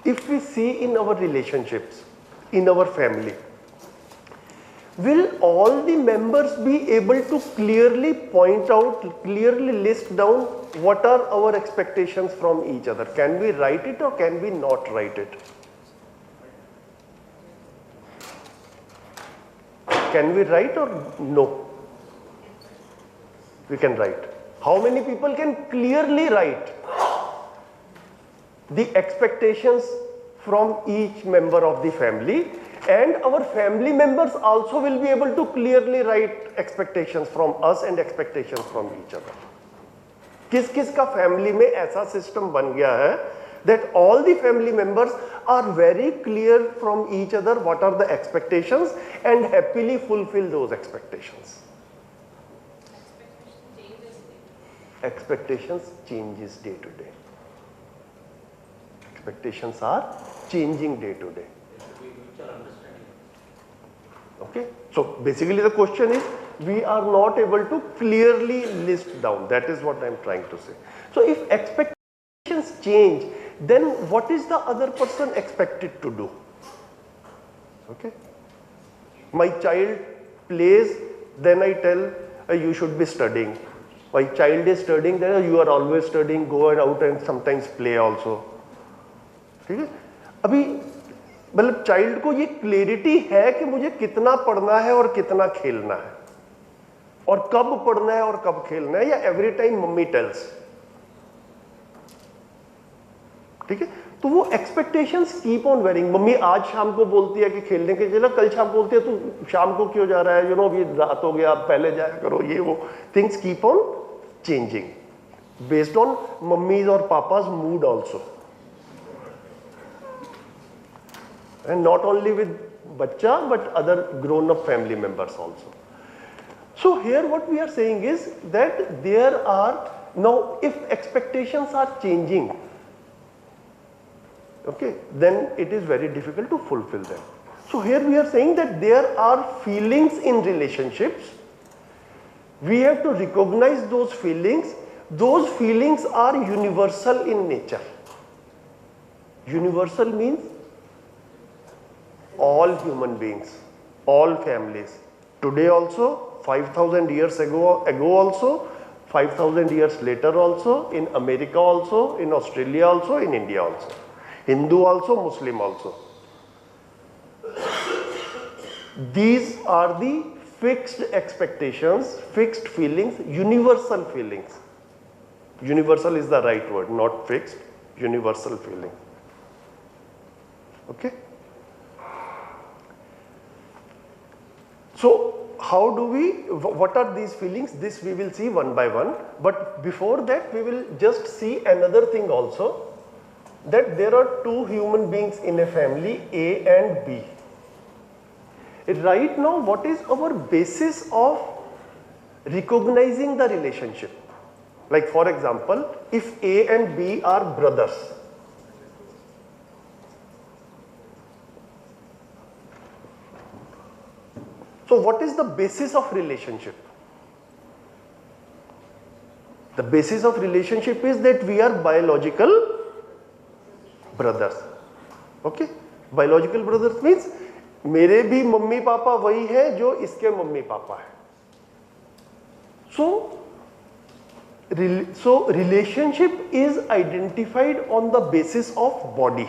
Speaker 3: if we see in our relationships, in our family, will all the members be able to clearly point out, clearly list down what are our expectations from each other? Can we write it or can we not write it? Can we write or no? We can write. How many people can clearly write the expectations from each member of the family, and our family members also will be able to clearly write expectations from us and expectations from each other. किस किस का family में ऐसा system बन गया है that all the family members are very clear from each other what are the expectations and happily fulfill those expectations. Expectations changes day to day. Expectations are changing day to day. Okay, so basically the question is we are not able to clearly list down. That is what I am trying to say. So if expectations change, then what is the other person expected to do? Okay, my child plays, then I tell you should be studying. My child is studying, then you are always studying, go out and sometimes play also. ठीक है, अभी मतलब child को ये clarity है कि मुझे कितना पढ़ना है और कितना खेलना है, और कब पढ़ना है और कब खेलना है, या एवरी टाइम मम्मी टेल्स। ठीक है, तो वो expectations keep on varying. Mummy आज शाम को बोलती है कि खेलने के चला, कल शाम बोलती है तू शाम को क्यों जा रहा है, अभी रात हो गया, आप पहले जाया करो, ये वो things keep on changing based on mummies or papa's mood also, and not only with bacha but other grown up family members also. So here what we are saying is that there are now, if expectations are changing, okay, then it is very difficult to fulfill them. So here we are saying that there are feelings in relationships. We have to recognize those feelings. Those feelings are universal in nature. Universal means all human beings, all families. Today also, 5,000 years ago also, 5,000 years later also, in America also, in Australia also, in India also. Hindu also, Muslim also. These are the fixed expectations, fixed feelings, universal feelings. Universal is the right word, not fixed, universal feeling. Okay? So, how do we, what are these feelings? This we will see one by one. But before that, we will just see another thing also, that there are two human beings in a family, A and B. Right now, what is our basis of recognizing the relationship? Like for example, if A and B are brothers, So what is the basis of relationship? The basis of relationship is that we are biological brothers. Okay? Biological brothers means मेरे भी mummy papa वही है जो इसके mummy papa है. So relationship is identified on the basis of body.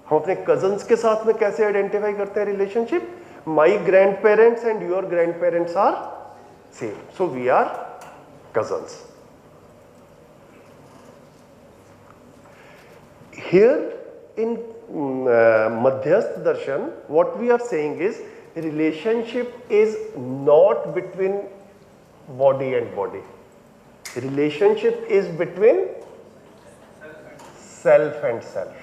Speaker 3: हम अपने cousins के साथ में कैसे identify करते हैं relationship? My grandparents and your grandparents are same. So we are cousins. Here in Madhyasth Darshan, what we are saying is relationship is not between body and body. Relationship is between self and self.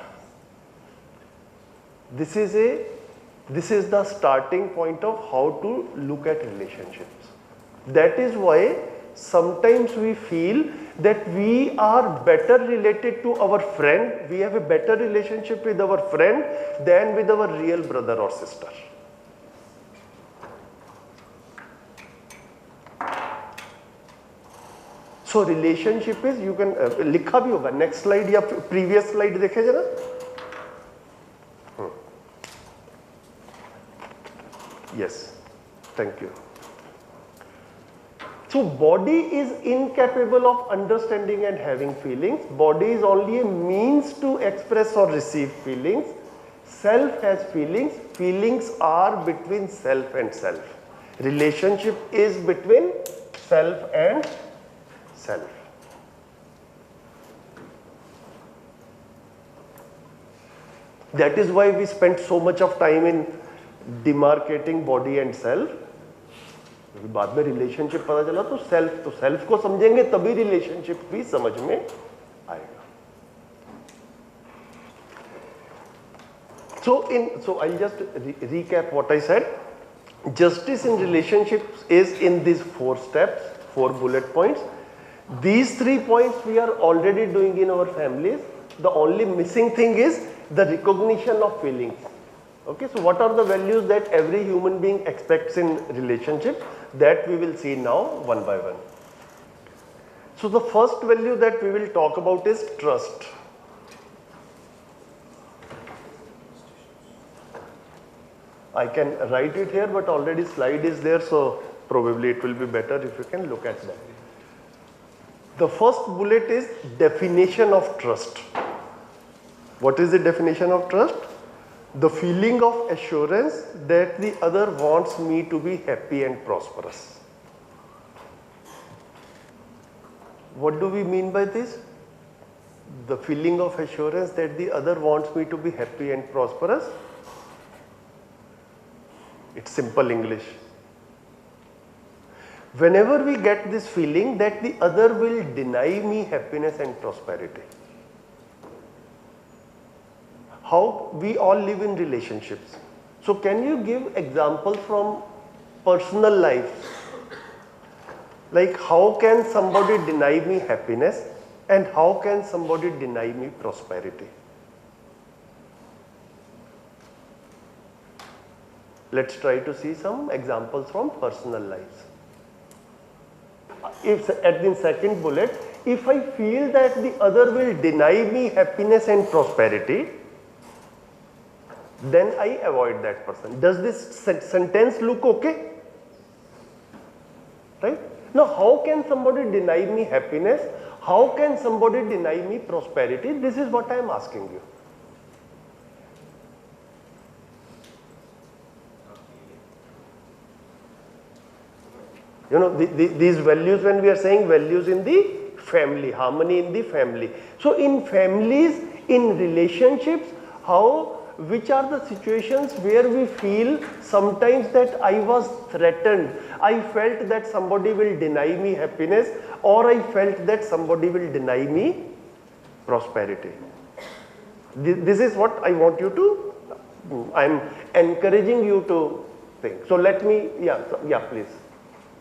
Speaker 3: This is the starting point of how to look at relationships. That is why sometimes we feel that we are better related to our friend, we have a better relationship with our friend than with our real brother or sister. So relationship is, you can लिखा भी होगा next slide या previous slide देखे जरा. Yes, thank you. So body is incapable of understanding and having feelings. Body is only a means to express or receive feelings. Self has feelings. Feelings are between self and self. Relationship is between self and self. That is why we spend so much of time in demarcating body and self. बाद में relationship पता चला तो self को समझेंगे तभी relationship भी समझ में आएगा. So I'll just recap what I said. Justice in relationships is in these 4 steps, 4 bullet points. These 3 points we are already doing in our families. The only missing thing is the recognition of feelings. Okay, so what are the values that every human being expects in relationship? That we will see now one by one. So the first value that we will talk about is trust. I can write it here, but already slide is there, so probably it will be better if you can look at that. The first bullet is definition of trust. What is the definition of trust? The feeling of assurance that the other wants me to be happy and prosperous. What do we mean by this? The feeling of assurance that the other wants me to be happy and prosperous. It's simple English. Whenever we get this feeling that the other will deny me happiness and prosperity. How we all live in relationships. So can you give examples from personal life? Like how can somebody deny me happiness and how can somebody deny me prosperity? Let's try to see some examples from personal lives. If at the second bullet, if I feel that the other will deny me happiness and prosperity, then I avoid that person. Does this sentence look okay? Right? Now, how can somebody deny me happiness? How can somebody deny me prosperity? This is what I am asking you. You know, these values, when we are saying values in the family, harmony in the family. So, in families, in relationships, which are the situations where we feel sometimes that I was threatened, I felt that somebody will deny me happiness, or I felt that somebody will deny me prosperity. This is what I want you to, I am encouraging you to think. So let me, yeah, please.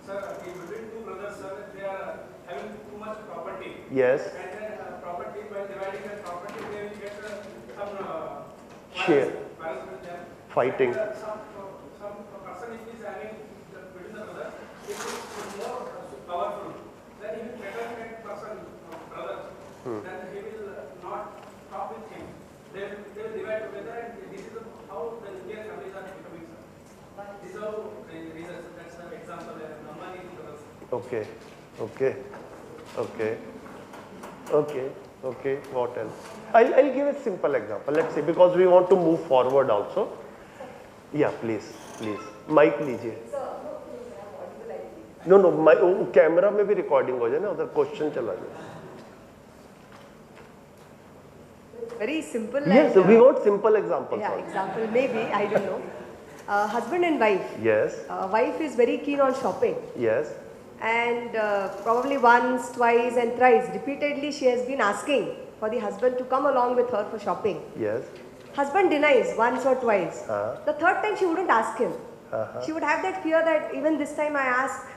Speaker 9: Sir, between 2 brothers, sir, they are having too much property.
Speaker 3: Yes.
Speaker 9: And then property, by dividing the property, they will get some
Speaker 3: Share.
Speaker 9: violence with them.
Speaker 3: Fighting.
Speaker 9: And, some then he will not talk with him. They will divide together, and this is how the Indian families are becoming. This is how that's an example. Ambani brothers.
Speaker 3: Okay, okay, okay, okay, okay. What else? I'll give a simple example. Let's say, because we want to move forward also. Yeah, please, please. Mic लीजिए. No, my camera में भी recording हो जाए ना, उधर question चला जाए.
Speaker 10: Very simple.
Speaker 3: Yes, we want simple examples.
Speaker 10: Yeah,
Speaker 3: also.
Speaker 10: example maybe, I don't know. Husband and wife.
Speaker 3: Yes.
Speaker 10: Wife is very keen on shopping.
Speaker 3: Yes.
Speaker 10: And probably once, twice and thrice, repeatedly she has been asking for the husband to come along with her for shopping.
Speaker 3: Yes.
Speaker 10: Husband denies once or twice. The third time she wouldn't ask him. She would have that fear that even this time I ask,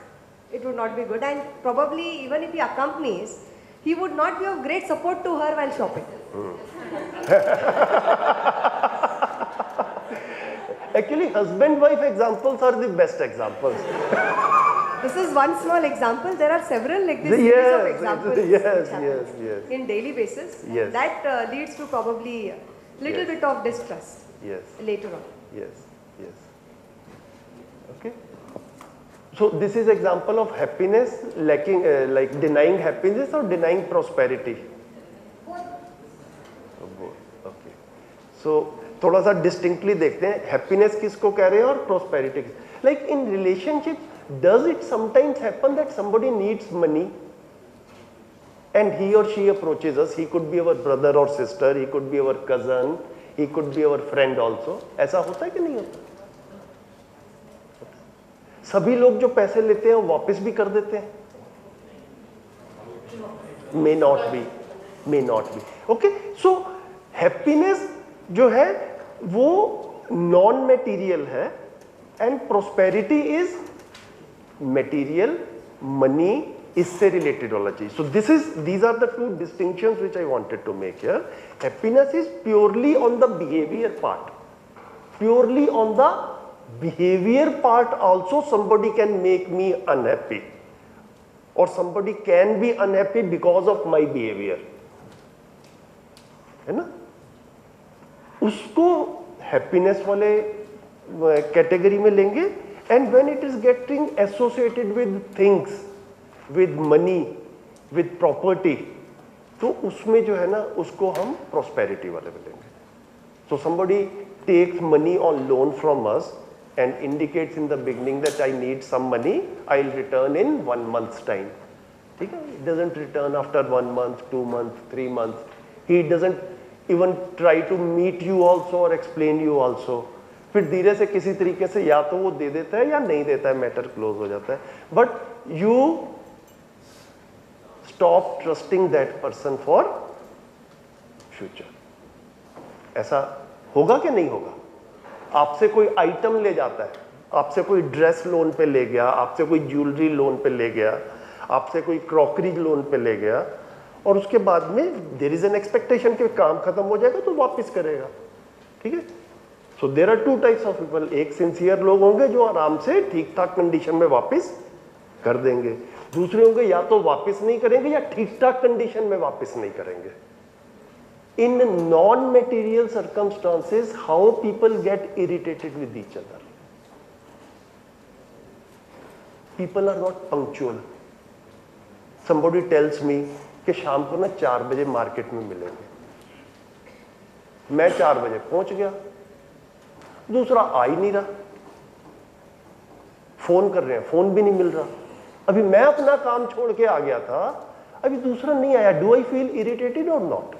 Speaker 10: it would not be good. And probably even if he accompanies, he would not be of great support to her while shopping.
Speaker 3: Actually, husband-wife examples are the best examples.
Speaker 10: This is one small example. There are several like this
Speaker 3: Yes,
Speaker 10: series of examples.
Speaker 3: yes,
Speaker 10: which happens
Speaker 3: yes.
Speaker 10: In daily basis.
Speaker 3: Yes.
Speaker 10: That leads to probably little
Speaker 3: Yes.
Speaker 10: bit of distrust
Speaker 3: Yes.
Speaker 10: later on.
Speaker 3: Yes, yes. Okay. So this is example of happiness lacking, like denying happiness or denying prosperity. Okay. So थोड़ा सा distinctly देखते हैं happiness किसको कह रहे हैं और prosperity. Like in relationships, does it sometimes happen that somebody needs money and he or she approaches us? He could be our brother or sister, he could be our cousin, he could be our friend also. ऐसा होता है कि नहीं होता? सभी लोग जो पैसे लेते हैं वो वापस भी कर देते हैं. May not be, may not be. Okay, so happiness जो है वो non material है and prosperity is material, money, इससे related होना चाहिए. So these are the two distinctions which I wanted to make here. Happiness is purely on the behavior part. Purely on the behavior part also somebody can make me unhappy. Or somebody can be unhappy because of my behavior. है ना? उसको happiness वाले category में लेंगे. And when it is getting associated with things, with money, with property, तो उसमें जो है ना उसको हम prosperity वाले में लेंगे. So somebody takes money on loan from us and indicates in the beginning that I need some money, I'll return in 1 month's time. ठीक है? He doesn't return after 1 month, 2 months, 3 months. He doesn't even try to meet you also or explain you also. फिर धीरे से किसी तरीके से या तो वो दे देता है या नहीं देता है, मैटर क्लोज हो जाता है. But you stop trusting that person for future. ऐसा होगा कि नहीं होगा? आपसे कोई आइटम ले जाता है, आपसे कोई ड्रेस लोन पे ले गया, आपसे कोई ज्वेलरी लोन पे ले गया, आपसे कोई क्रॉकरी लोन पे ले गया, और उसके बाद में देयर इज एन एक्सपेक्टेशन कि काम खत्म हो जाएगा तो वापस करेगा. ठीक है? So there are two types of people. एक सिंसियर लोग होंगे जो आराम से ठीक ठाक कंडीशन में वापस कर देंगे. दूसरे होंगे या तो वापस नहीं करेंगे या ठीक ठाक कंडीशन में वापस नहीं करेंगे. In non-material circumstances, how people get irritated with each other. People are not punctual. Somebody tells me कि शाम को ना 4 बजे मार्केट में मिलेंगे. मैं 4 बजे पहुंच गया, दूसरा आ ही नहीं रहा. फोन कर रहे हैं, फोन भी नहीं मिल रहा. अभी मैं अपना काम छोड़ के आ गया था, अभी दूसरा नहीं आया. डू आई फील इरिटेटेड और नॉट?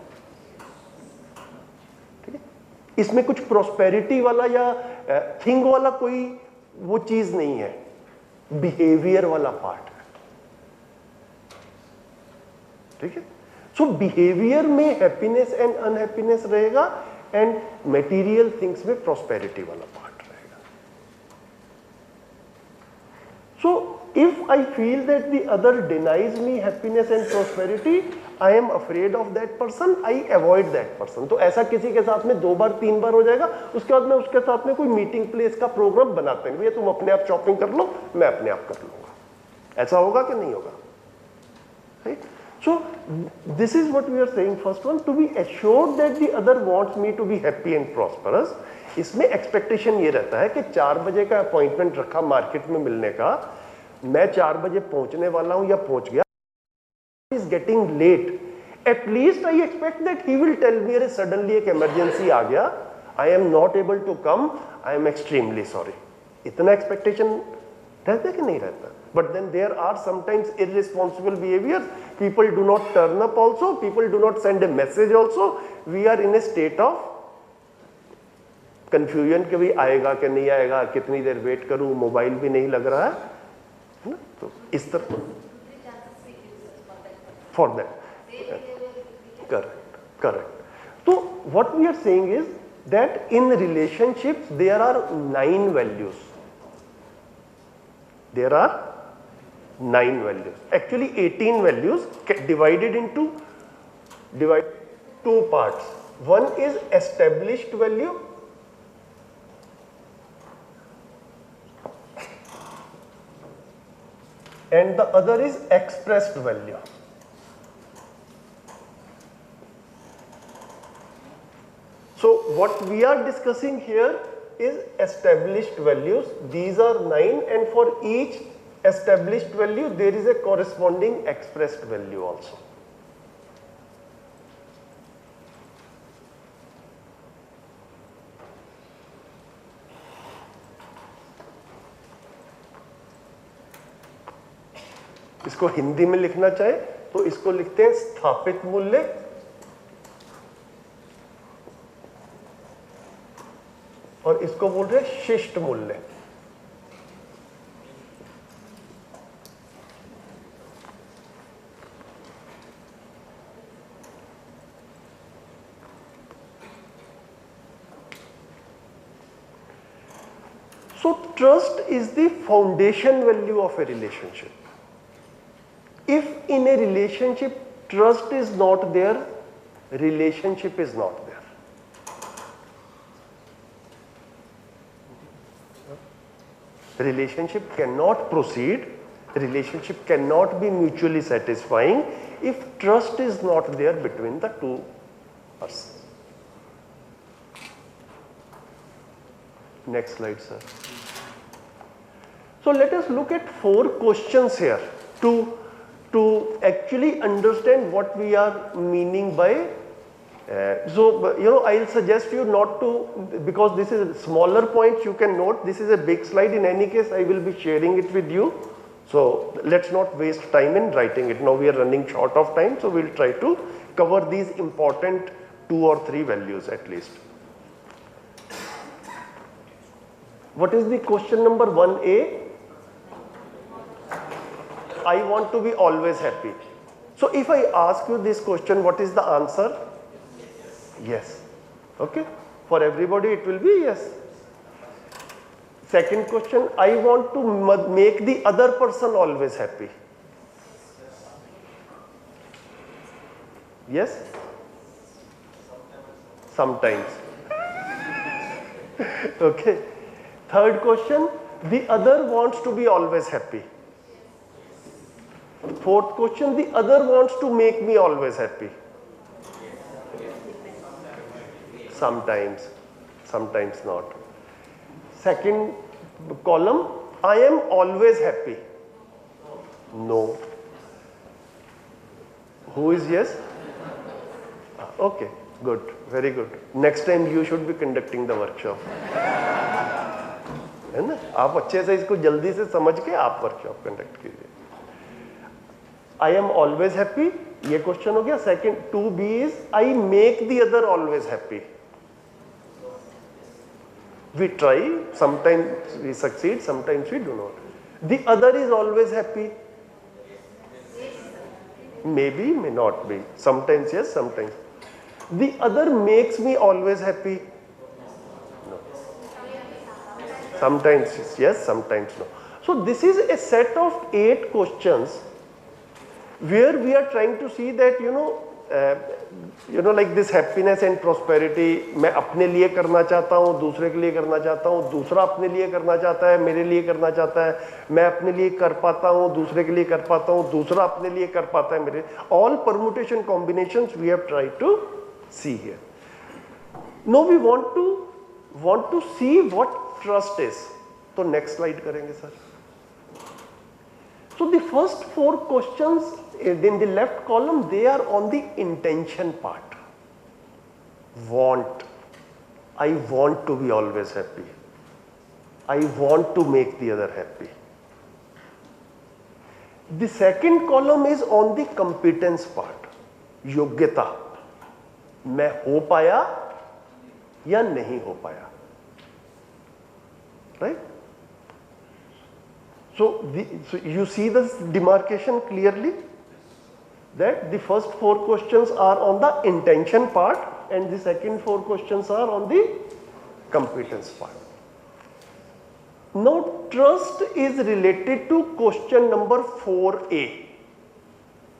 Speaker 3: इसमें कुछ प्रोस्पेरिटी वाला या थिंग वाला कोई वो चीज नहीं है, बिहेवियर वाला पार्ट है. ठीक है? सो बिहेवियर में हैप्पीनेस एंड अनहैप्पीनेस रहेगा एंड मटेरियल थिंग्स में प्रोस्पेरिटी वाला पार्ट रहेगा. सो if I feel that the other denies me happiness and prosperity, I am afraid of that person, I avoid that person. तो ऐसा किसी के साथ में 2 बार 3 बार हो जाएगा, उसके बाद मैं उसके साथ में कोई मीटिंग प्लेस का प्रोग्राम बनाते हैं, भैया तुम अपने आप शॉपिंग कर लो, मैं अपने आप कर लूंगा. ऐसा होगा कि नहीं होगा? So this is what we are saying. First one, to be assured that the other wants me to be happy and prosperous. इसमें एक्सपेक्टेशन ये रहता है कि 4 बजे का अपॉइंटमेंट रखा मार्केट में मिलने का, मैं 4 बजे पहुंचने वाला हूं या पहुंच गया, is getting late. At least I expect that he will tell me, अरे suddenly एक emergency आ गया, I am not able to come, I am extremely sorry. इतना एक्सपेक्टेशन रहता है कि नहीं रहता? But then there are sometimes irresponsible behaviors. People do not turn up also. People do not send a message also. We are in a state of confusion कि भाई आएगा कि नहीं आएगा, कितनी देर वेट करूं, मोबाइल भी नहीं लग रहा है ना, तो इस तरह for that. Correct. So what we are saying is that in relationships there are 9 values. There are 9 values. Actually 18 values divided into 2 parts. One is established value. And the other is expressed value. So what we are discussing here is established values. These are 9, and for each established value there is a corresponding expressed value also. इसको हिंदी में लिखना चाहे तो इसको लिखते हैं स्थापित मूल्य और इसको बोल रहे हैं शिष्ट मूल्य. So trust is the foundation value of a relationship. If in a relationship trust is not there, relationship is not there. Relationship cannot proceed, relationship cannot be mutually satisfying if trust is not there between the two persons. Next slide, sir. So let us look at 4 questions here to actually understand what we are meaning by. I'll suggest you not to, because this is smaller points you can note. This is a big slide. In any case, I will be sharing it with you. So let's not waste time in writing it. Now we are running short of time, so we'll try to cover these important 2 or 3 values at least. What is the question number 1A? I want to be always happy. So if I ask you this question, what is the answer? Yes. Okay. For everybody it will be yes. Second question, I want to make the other person always happy. Yes? Sometimes. Okay. Third question, the other wants to be always happy. Fourth question, the other wants to make me always happy. Sometimes, sometimes not. Second column, I am always happy. No. Who is yes? Okay, good, very good. Next time you should be conducting the workshop. है ना? आप अच्छे से इसको जल्दी से समझ के आप वर्कशॉप कंडक्ट कीजिए. I am always happy. ये क्वेश्चन हो गया. Second, 2B is I make the other always happy. We try, sometimes we succeed, sometimes we do not. The other is always happy. Maybe, may not be. Sometimes yes, sometimes. The other makes me always happy. No. Sometimes yes, sometimes no. So this is a set of 8 questions where we are trying to see that, you know like this happiness and prosperity, मैं अपने लिए करना चाहता हूँ, दूसरे के लिए करना चाहता हूँ, दूसरा अपने लिए करना चाहता है, मेरे लिए करना चाहता है, मैं अपने लिए कर पाता हूँ, दूसरे के लिए कर पाता हूँ, दूसरा अपने लिए कर पाता है, मेरे all permutation combinations we have tried to see here. No we want to see what trust is. तो नेक्स्ट स्लाइड करेंगे sir. So the first 4 questions in the left column, they are on the intention part. Want. I want to be always happy. I want to make the other happy. The second column is on the competence part. योग्यता. मैं हो पाया या नहीं हो पाया. Right? So you see the demarcation clearly, that the first 4 questions are on the intention part and the second 4 questions are on the competence part. Now trust is related to question number 4A.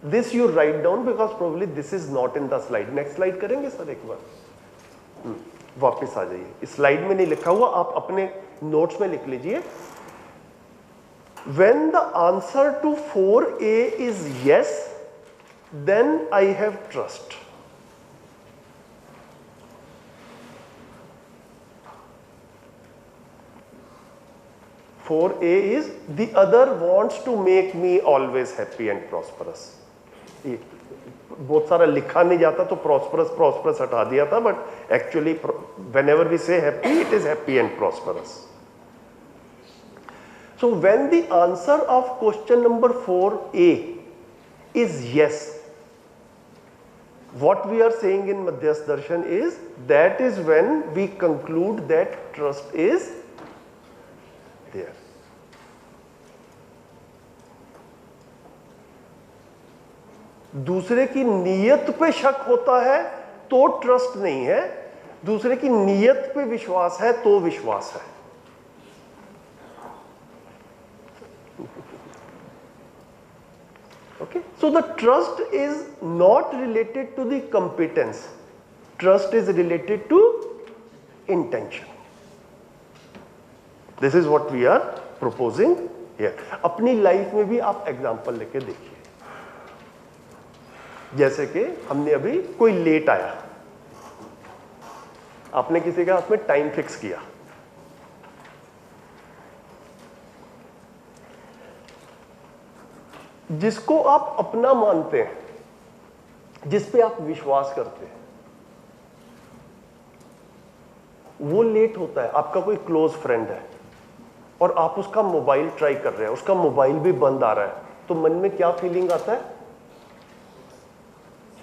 Speaker 3: This you write down because probably this is not in the slide. Next slide करेंगे sir एक बार. वापस आ जाइए. इस slide में नहीं लिखा हुआ, आप अपने नोट्स में लिख लीजिए. When the answer to 4A is yes, then I have trust. For A is the other wants to make me always happy and prosperous. बहुत सारा लिखा नहीं जाता तो prosperous हटा दिया था, but actually whenever we say happy, it is happy and prosperous. So when the answer of question number 4A is yes, what we are saying in Madhyasth Darshan is that is when we conclude that trust is there. दूसरे की नीयत पे शक होता है तो trust नहीं है, दूसरे की नीयत पे विश्वास है तो विश्वास है. Okay, so the trust is not related to the competence. Trust is related to intention. This is what we are proposing here. अपनी लाइफ में भी आप एग्जाम्पल लेके देखिए. जैसे कि हमने अभी कोई लेट आया, आपने किसी के हाथ में टाइम फिक्स किया, जिसको आप अपना मानते हैं, जिस पे आप विश्वास करते हैं, वो लेट होता है. आपका कोई क्लोज फ्रेंड है और आप उसका मोबाइल ट्राई कर रहे हैं, उसका मोबाइल भी बंद आ रहा है, तो मन में क्या फीलिंग आता है?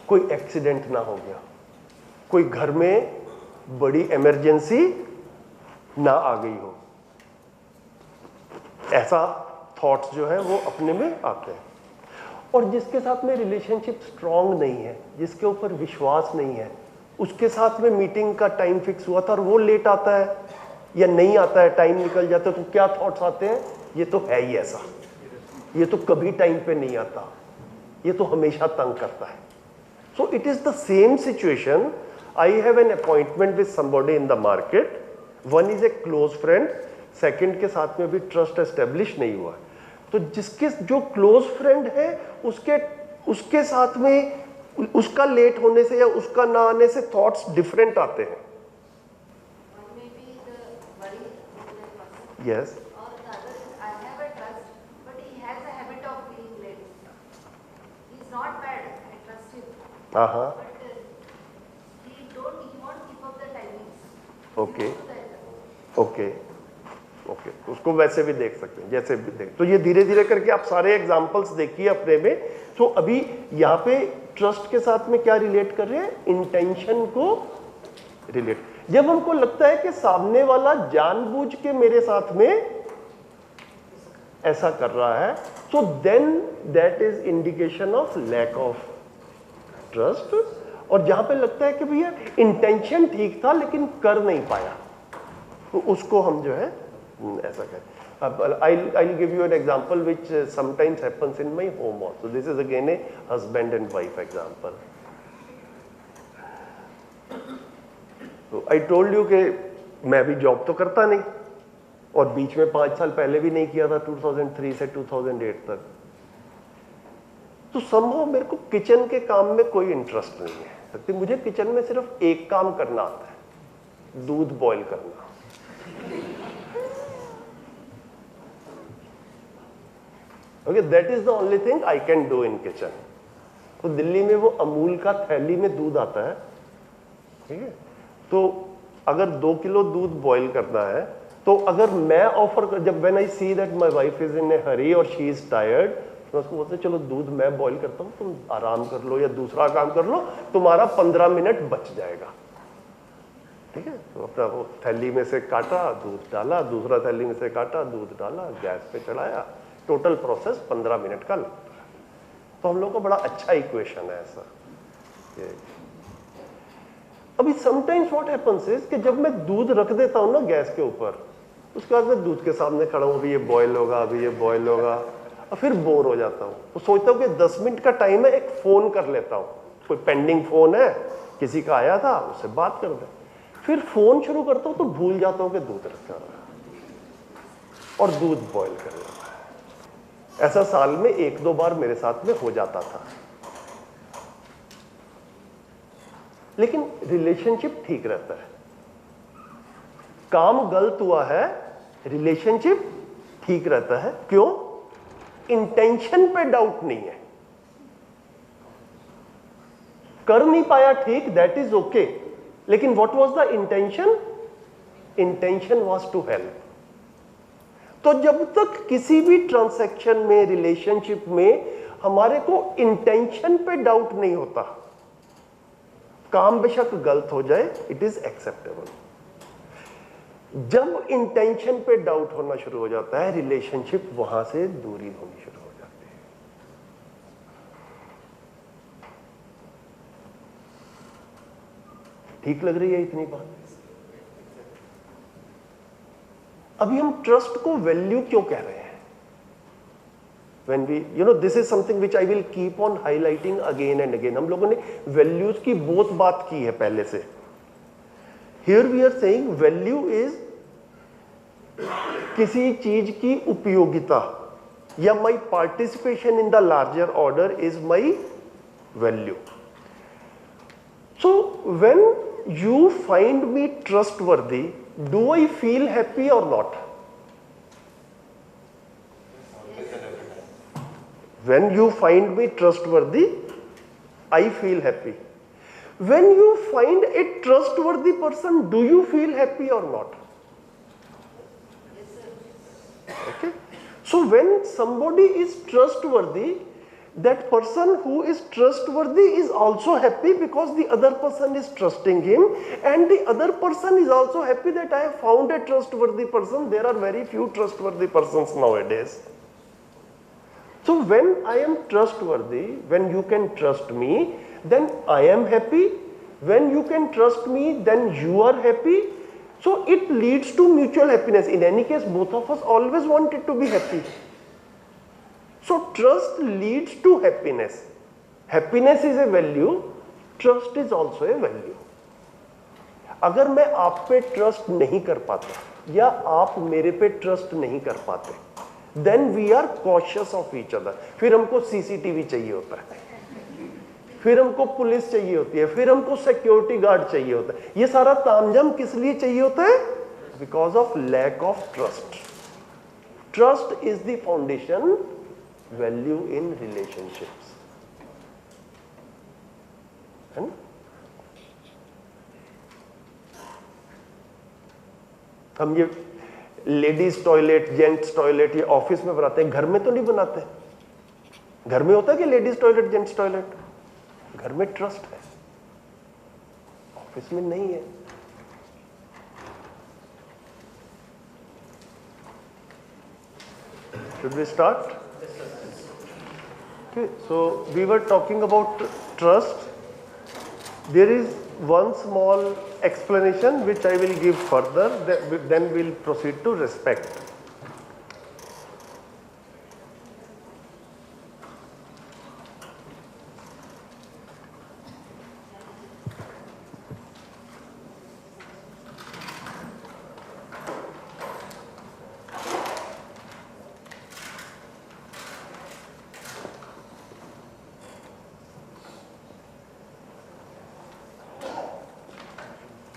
Speaker 3: कोई एक्सीडेंट ना हो गया, कोई घर में बड़ी इमरजेंसी ना आ गई हो. ऐसा थॉट्स जो है वो अपने में आते हैं. और जिसके साथ में रिलेशनशिप स्ट्रांग नहीं है, जिसके ऊपर विश्वास नहीं है, उसके साथ में मीटिंग का टाइम फिक्स हुआ था और वो लेट आता है या नहीं आता है, टाइम निकल जाता है, तो क्या थॉट्स आते हैं? ये तो है ही ऐसा, ये तो कभी टाइम पे नहीं आता, ये तो हमेशा तंग करता है. So it is the same situation. I have an appointment with somebody in the market, one is a close friend, second के साथ में भी ट्रस्ट एस्टेब्लिश नहीं हुआ. तो जिसके जो क्लोज फ्रेंड है उसके साथ में उसका लेट होने से या उसका ना आने से थॉट्स डिफरेंट आते हैं. यस. ओके ओके ओके, उसको वैसे भी देख सकते हैं, जैसे भी देख. तो ये धीरे धीरे करके आप सारे एग्जांपल्स देखिए अपने में. तो अभी यहाँ पे ट्रस्ट के साथ में क्या रिलेट कर रहे हैं? इंटेंशन को रिलेट. जब हमको लगता है कि सामने वाला जानबूझ के मेरे साथ में ऐसा कर रहा है, so then that is indication of lack of trust. और जहां पे लगता है कि भैया इंटेंशन ठीक था लेकिन कर नहीं पाया, तो उसको हम जो है ऐसा करें. I'll give you an example which sometimes happens in my home also. This is again a husband and wife example. तो आई टोल्ड यू कि मैं भी जॉब तो करता नहीं, और बीच में 5 साल पहले भी नहीं किया था, 2003 से 2008 तक। तो समहाउ मेरे को किचन के काम में कोई इंटरेस्ट नहीं है, क्योंकि मुझे किचन में सिर्फ एक काम करना आता है, दूध बॉईल करना। Okay, that is the only thing I can do in kitchen. तो दिल्ली में वो अमूल का थैली में दूध आता है, ठीक है, तो अगर 2 किलो दूध बॉईल करना है, तो अगर मैं ऑफर कर, जब when I see that my wife is in a hurry और शी इज टायर्ड, मैं उसको बोलते चलो दूध मैं बॉईल करता हूँ, तुम आराम कर लो या दूसरा काम कर लो, तुम्हारा 15 मिनट बच जाएगा। ठीक है, तो अपना वो थैली में से काटा, दूध डाला, दूसरा थैली में से काटा, दूध डाला, गैस पे चढ़ाया, टोटल प्रोसेस 15 मिनट का लगता है। तो हम लोग का बड़ा अच्छा इक्वेशन है ऐसा। अभी समटाइम्स व्हाट हैपेंस इज कि जब मैं दूध रख देता हूँ ना गैस के ऊपर, उसके बाद मैं दूध के सामने खड़ा हूँ, अभी ये बॉयल होगा, अभी ये बॉयल होगा, और फिर बोर हो जाता हूँ। तो सोचता हूँ कि 10 मिनट का टाइम है, एक फोन कर लेता हूँ, कोई पेंडिंग फोन है, किसी का आया था, उससे बात कर दे। फिर फोन शुरू करता हूँ तो भूल जाता हूँ कि दूध रखा हुआ है और दूध बॉयल कर रहा है। ऐसा साल में 1-2 बार मेरे साथ में हो जाता था, लेकिन रिलेशनशिप ठीक रहता है। काम गलत हुआ है, रिलेशनशिप ठीक रहता है। क्यों? इंटेंशन पे डाउट नहीं है। कर नहीं पाया ठीक, दैट इज ओके, लेकिन what was the intention? Intention was to help. तो जब तक किसी भी ट्रांसैक्शन में, रिलेशनशिप में हमारे को इंटेंशन पे डाउट नहीं होता, काम बेशक गलत हो जाए, इट इज एक्सेप्टेबल। जब इंटेंशन पे डाउट होना शुरू हो जाता है, रिलेशनशिप वहां से दूरी होनी शुरू हो जाती है। ठीक लग रही है इतनी बात? अभी हम ट्रस्ट को वैल्यू क्यों कह रहे हैं? When we, this is something which I will keep on highlighting again and again. हम लोगों ने values की बहुत बात की है पहले से। Here we are saying value is किसी चीज की उपयोगिता, या my participation in the larger order is my value. So when you find me trustworthy, do I feel happy or not? When you find me trustworthy, I feel happy. When you find a trustworthy person, do you feel happy or not? Okay. So when somebody is trustworthy, that person who is trustworthy is also happy because the other person is trusting him, and the other person is also happy that I have found a trustworthy person. There are very few trustworthy persons nowadays. So when I am trustworthy, when you can trust me, then I am happy. When you can trust me, then you are happy. So it leads to mutual happiness. In any case, both of us always wanted to be happy. So trust leads to happiness. Happiness is a value. Trust is also a value. अगर मैं आप पे trust नहीं कर पाता, या आप मेरे पे ट्रस्ट नहीं कर पाते, then we are cautious of each other. फिर हमको सीसीटीवी चाहिए होता है, फिर हमको पुलिस चाहिए होती है, फिर हमको सिक्योरिटी गार्ड चाहिए होता है। ये सारा तामझाम किस लिए चाहिए होता है? Because of lack of trust. Trust is the foundation value in relationships, है ना? हम ये लेडीज टॉयलेट, जेंट्स टॉयलेट ये ऑफिस में बनाते हैं, घर में तो नहीं बनाते। घर में होता है कि लेडीज टॉयलेट, जेंट्स टॉयलेट, घर में ट्रस्ट है, ऑफिस में नहीं है। Should we start? Okay, so we were talking about trust. There is one small explanation which I will give further, then we'll proceed to respect.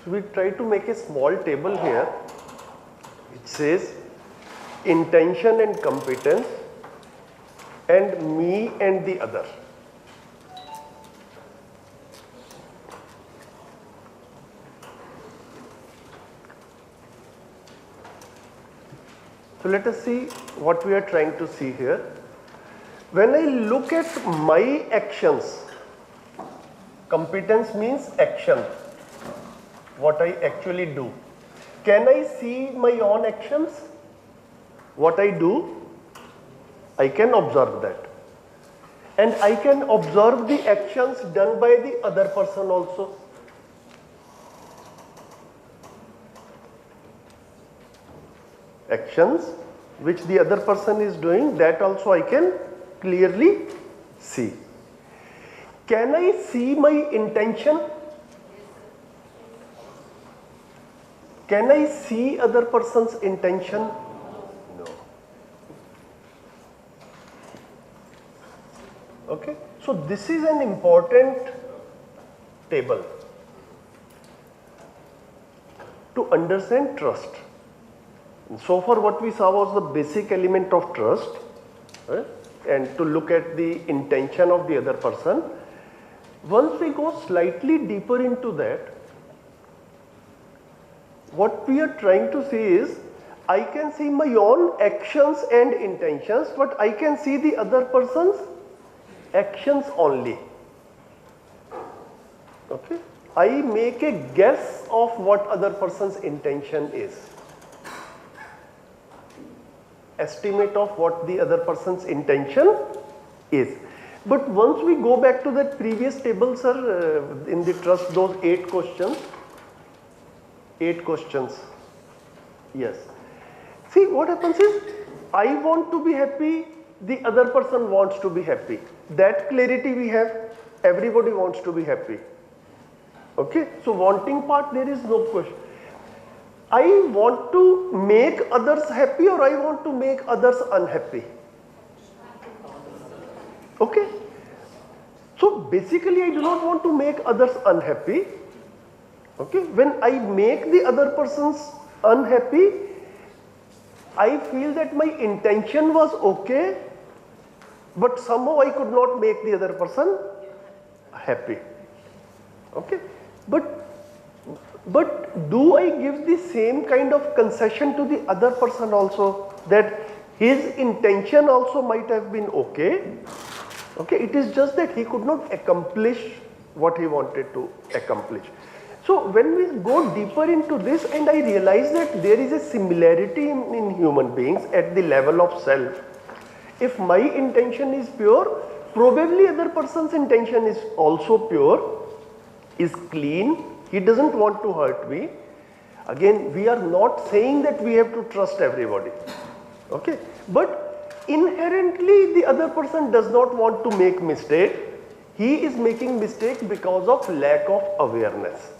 Speaker 3: So we try to make a small table here. It says intention and competence and me and the other. So let us see what we are trying to see here. When I look at my actions, competence means action, what I actually do. Can I see my own actions? What I do? I can observe that. And I can observe the actions done by the other person also. Actions which the other person is doing, that also I can clearly see. Can I see my intention? Can I see other person's intention? No. Okay, so this is an important table to understand trust. So far what we saw was the basic element of trust, right? And to look at the intention of the other person. Once we go slightly deeper into that, what we are trying to see is, I can see my own actions and intentions, but I can see the other person's actions only. Okay? I make a guess of what other person's intention is. Estimate of what the other person's intention is. But once we go back to that previous table, sir, in the trust, those 8 questions. 8 questions. Yes. See, what happens is, I want to be happy, the other person wants to be happy. That clarity we have, everybody wants to be happy. Okay? So, wanting part, there is no question. I want to make others happy or I want to make others unhappy. Okay? So basically I do not want to make others unhappy. Okay? When I make the other person's unhappy, I feel that my intention was okay, but somehow I could not make the other person happy. Okay? But do I give the same kind of concession to the other person also, that his intention also might have been okay? Okay, it is just that he could not accomplish what he wanted to accomplish. So when we go deeper into this, and I realize that there is a similarity in human beings at the level of self. If my intention is pure, probably other person's intention is also pure, is clean. He doesn't want to hurt me. Again, we are not saying that we have to trust everybody. Okay? But inherently the other person does not want to make mistake. He is making mistake because of lack of awareness.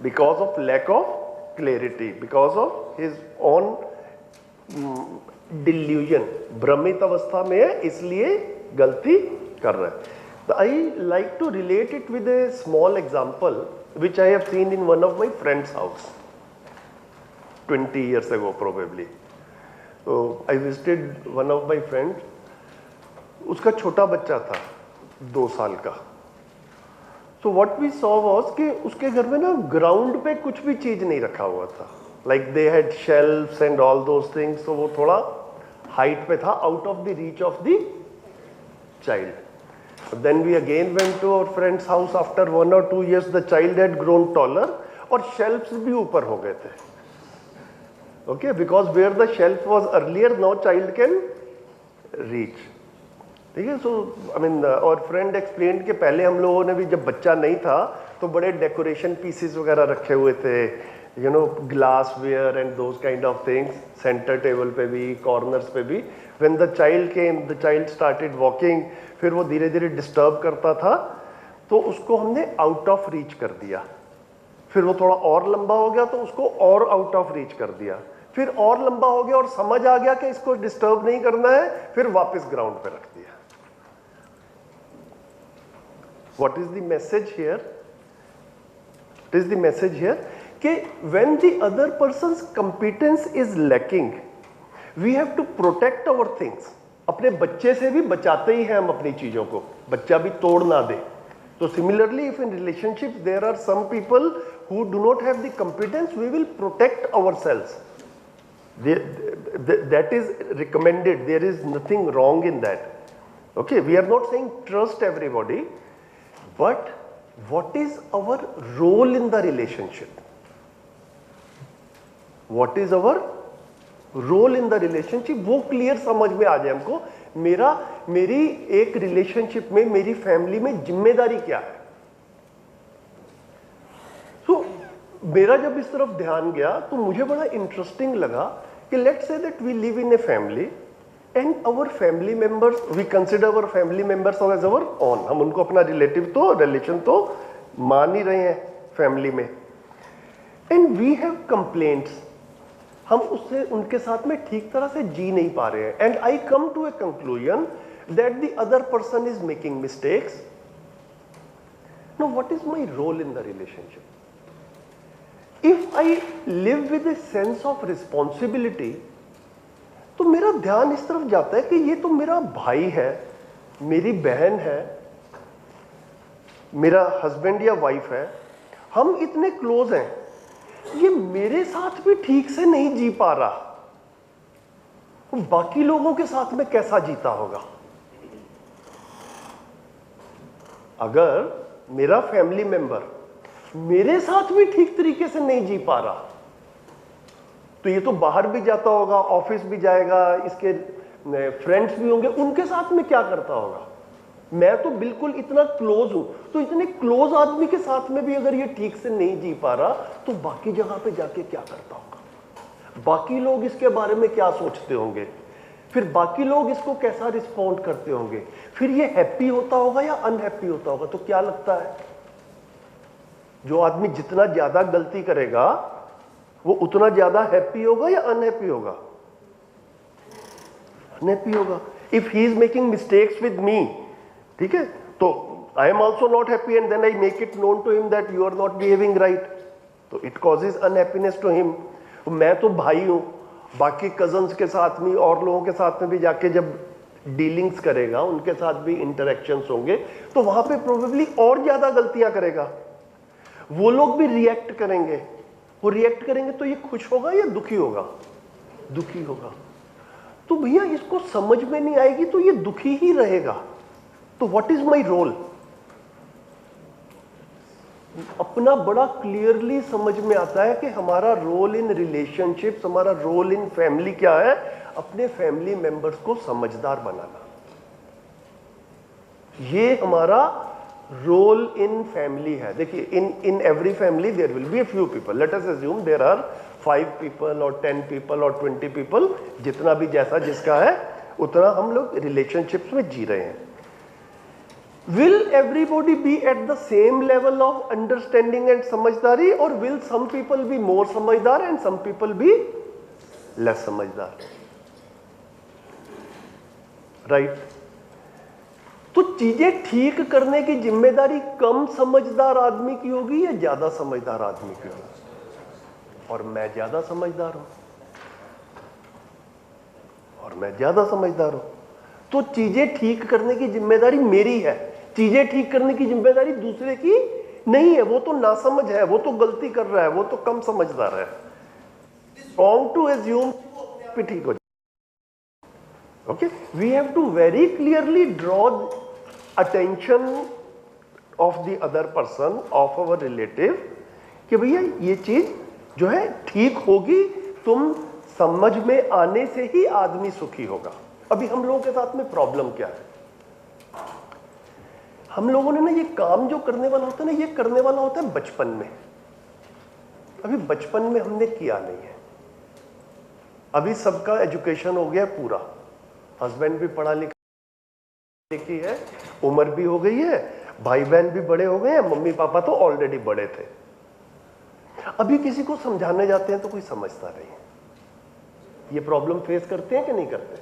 Speaker 3: Because of lack of clarity. Because of his own delusion. भ्रमित अवस्था में है, इसलिए गलती कर रहा है. I like to relate it with a small example which I have seen in one of my friend's house 20 years ago probably. So I visited one of my friends. उसका छोटा बच्चा था 2 साल का. So what we saw was कि उसके घर में ना ground पे कुछ भी चीज नहीं रखा हुआ था. Like they had shelves and all those things. So वो थोड़ा height पे था, out of the reach of the child. Then we again went to our friend's house. After 1 or 2 years, the child had grown taller, और shelves भी ऊपर हो गए थे. Okay, because where the shelf was earlier, no child can reach. ठीक है? So I mean, our friend explained कि पहले हम लोगों ने भी जब बच्चा नहीं था, तो बड़े decoration pieces वगैरह रखे हुए थे. You know, glassware and those kind of things. Center table पे भी, corners पे भी. When the child came, the child started walking. फिर वो धीरे धीरे डिस्टर्ब करता था, तो उसको हमने आउट ऑफ रीच कर दिया. फिर वो थोड़ा और लंबा हो गया, तो उसको और आउट ऑफ रीच कर दिया. फिर और लंबा हो गया और समझ आ गया कि इसको डिस्टर्ब नहीं करना है, फिर वापस ग्राउंड पे रख दिया. What is the message here? What is the message here? कि when the other person's competence is lacking, we have to protect our things. अपने बच्चे से भी बचाते ही हैं हम अपनी चीजों को, बच्चा भी तोड़ ना दे. So similarly, if in relationships there are some people who do not have the competence, we will protect ourselves. That is recommended. There is nothing wrong in that. Okay, we are not saying trust everybody, but what is our role in the relationship? What is our role in the relationship? वो clear समझ में आ जाए हमको. मेरी एक relationship में, मेरी family में जिम्मेदारी क्या है. So, मेरा जब इस तरफ ध्यान गया तो मुझे बड़ा इंटरेस्टिंग लगा कि let's say that we live in a family and our family members, we consider our family members as our own. हम उनको अपना रिलेटिव तो, रिलेशन तो मान ही रहे हैं फैमिली में. And we have complaints. हम उससे, उनके साथ में ठीक तरह से जी नहीं पा रहे हैं. And I come to a conclusion that the other person is making mistakes. No, what is my role in the relationship? If I live with a sense of responsibility, तो मेरा ध्यान इस तरफ जाता है कि ये तो मेरा भाई है, मेरी बहन है, मेरा हस्बैंड या वाइफ है, हम इतने क्लोज हैं, ये मेरे साथ भी ठीक से नहीं जी पा रहा, बाकी लोगों के साथ में कैसा जीता होगा? अगर मेरा फैमिली मेंबर मेरे साथ भी ठीक तरीके से नहीं जी पा रहा, तो ये तो बाहर भी जाता होगा, ऑफिस भी जाएगा, इसके फ्रेंड्स भी होंगे, उनके साथ में क्या करता होगा? मैं तो बिल्कुल इतना क्लोज हूं, तो इतने क्लोज आदमी के साथ में भी अगर ये ठीक से नहीं जी पा रहा, तो बाकी जगह पे जाके क्या करता होगा? बाकी लोग इसके बारे में क्या सोचते होंगे? फिर बाकी लोग इसको कैसा रिस्पॉन्ड करते होंगे? फिर ये हैप्पी होता होगा या अनहैप्पी होता होगा? तो क्या लगता है, जो आदमी जितना ज्यादा गलती करेगा वो उतना ज्यादा हैप्पी होगा या अनहैप्पी होगा? अनहैप्पी होगा. If he is making mistakes with me, ठीक है, तो I am also not happy and then I make it known to him that you are not behaving right, तो it causes unhappiness to him. मैं तो भाई हूं, बाकी cousins के साथ में और लोगों के साथ में भी जाके जब डीलिंग्स करेगा, उनके साथ भी इंटरेक्शंस होंगे, तो वहां पे प्रोबेबली और ज्यादा गलतियां करेगा. वो लोग भी रिएक्ट करेंगे. वो रिएक्ट करेंगे तो ये खुश होगा या दुखी होगा? दुखी होगा. तो भैया इसको समझ में नहीं आएगी तो ये दुखी ही रहेगा. तो व्हाट इज माय रोल? अपना बड़ा क्लियरली समझ में आता है कि हमारा रोल इन रिलेशनशिप्स, हमारा रोल इन फैमिली क्या है? अपने फैमिली मेंबर्स को समझदार बनाना. ये हमारा रोल इन फैमिली है. देखिए, in every family there will be a few people. Let us assume there are 5 people और 10 पीपल और 20 पीपल, जितना भी जैसा जिसका है उतना हम लोग रिलेशनशिप्स में जी रहे हैं. Will everybody be at the same level of understanding and समझदारी, or will some people be more समझदार and some people be less समझदार? Right? तो चीजें ठीक करने की जिम्मेदारी कम समझदार आदमी की होगी या ज्यादा समझदार आदमी की होगी? और मैं ज्यादा समझदार हूं, और मैं ज्यादा समझदार हूं, तो चीजें ठीक करने की जिम्मेदारी मेरी है. चीजें ठीक करने की जिम्मेदारी दूसरे की नहीं है. वो तो नासमझ है, वो तो गलती कर रहा है, वो तो कम समझदार है. रॉन्ग टू एज्यूम भी ठीक हो जाए. Okay, we have to very clearly draw attention of the other person, of our relative, कि भैया ये चीज जो है ठीक होगी, तुम समझ में आने से ही आदमी सुखी होगा. अभी हम लोगों के साथ में प्रॉब्लम क्या है? हम लोगों ने ना ये काम जो करने वाला होता है ना, ये करने वाला होता है बचपन में. अभी बचपन में हमने किया नहीं है. अभी सबका एजुकेशन हो गया पूरा, हस्बैंड भी पढ़ा लिखा लिखी है, उम्र भी हो गई है, भाई बहन भी बड़े हो गए हैं, मम्मी पापा तो ऑलरेडी बड़े थे. अभी किसी को समझाने जाते हैं तो कोई समझता नहीं. ये प्रॉब्लम फेस करते हैं कि नहीं करते?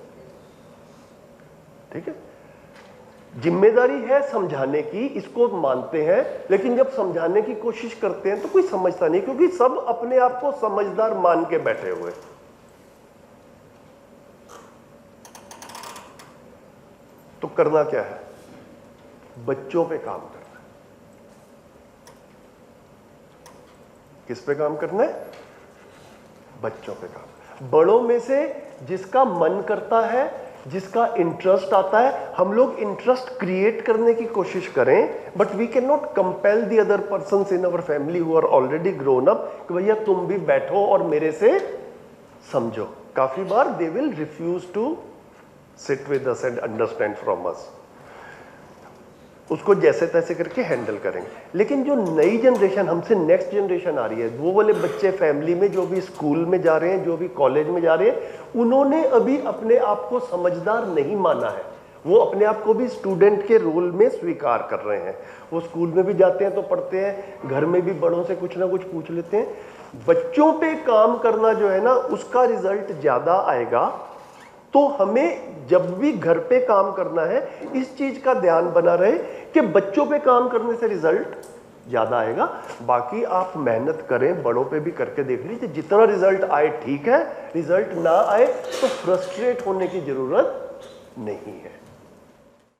Speaker 3: ठीक है. जिम्मेदारी है समझाने की, इसको मानते हैं, लेकिन जब समझाने की कोशिश करते हैं तो कोई समझता नहीं, क्योंकि सब अपने आप को समझदार मान के बैठे हुए। तो करना क्या है? बच्चों पे काम करना है। किस पे काम करना है? बच्चों पे काम। बड़ों में से जिसका मन करता है, जिसका इंटरेस्ट आता है, हम लोग इंटरेस्ट क्रिएट करने की कोशिश करें, but we can not compel the other persons in our family who are already grown up कि भैया तुम भी बैठो और मेरे से समझो। काफी बार they will refuse to sit with us and understand from us. उसको जैसे तैसे करके हैंडल करेंगे। लेकिन जो नई जनरेशन, हमसे नेक्स्ट जनरेशन आ रही है, वो वाले बच्चे फैमिली में जो भी स्कूल में जा रहे हैं, जो भी कॉलेज में जा रहे हैं, उन्होंने अभी अपने आप को समझदार नहीं माना है। वो अपने आप को भी स्टूडेंट के रोल में स्वीकार कर रहे हैं। वो स्कूल में भी जाते हैं तो पढ़ते हैं, घर में भी बड़ों से कुछ ना कुछ पूछ लेते हैं। बच्चों पे काम करना जो है ना, उसका रिजल्ट ज्यादा आएगा। तो हमें जब भी घर पे काम करना है, इस चीज का ध्यान बना रहे कि बच्चों पे काम करने से रिजल्ट ज्यादा आएगा। बाकी आप मेहनत करें, बड़ों पे भी करके देख लीजिए, जितना रिजल्ट आए ठीक है, रिजल्ट ना आए तो फ्रस्ट्रेट होने की जरूरत नहीं है।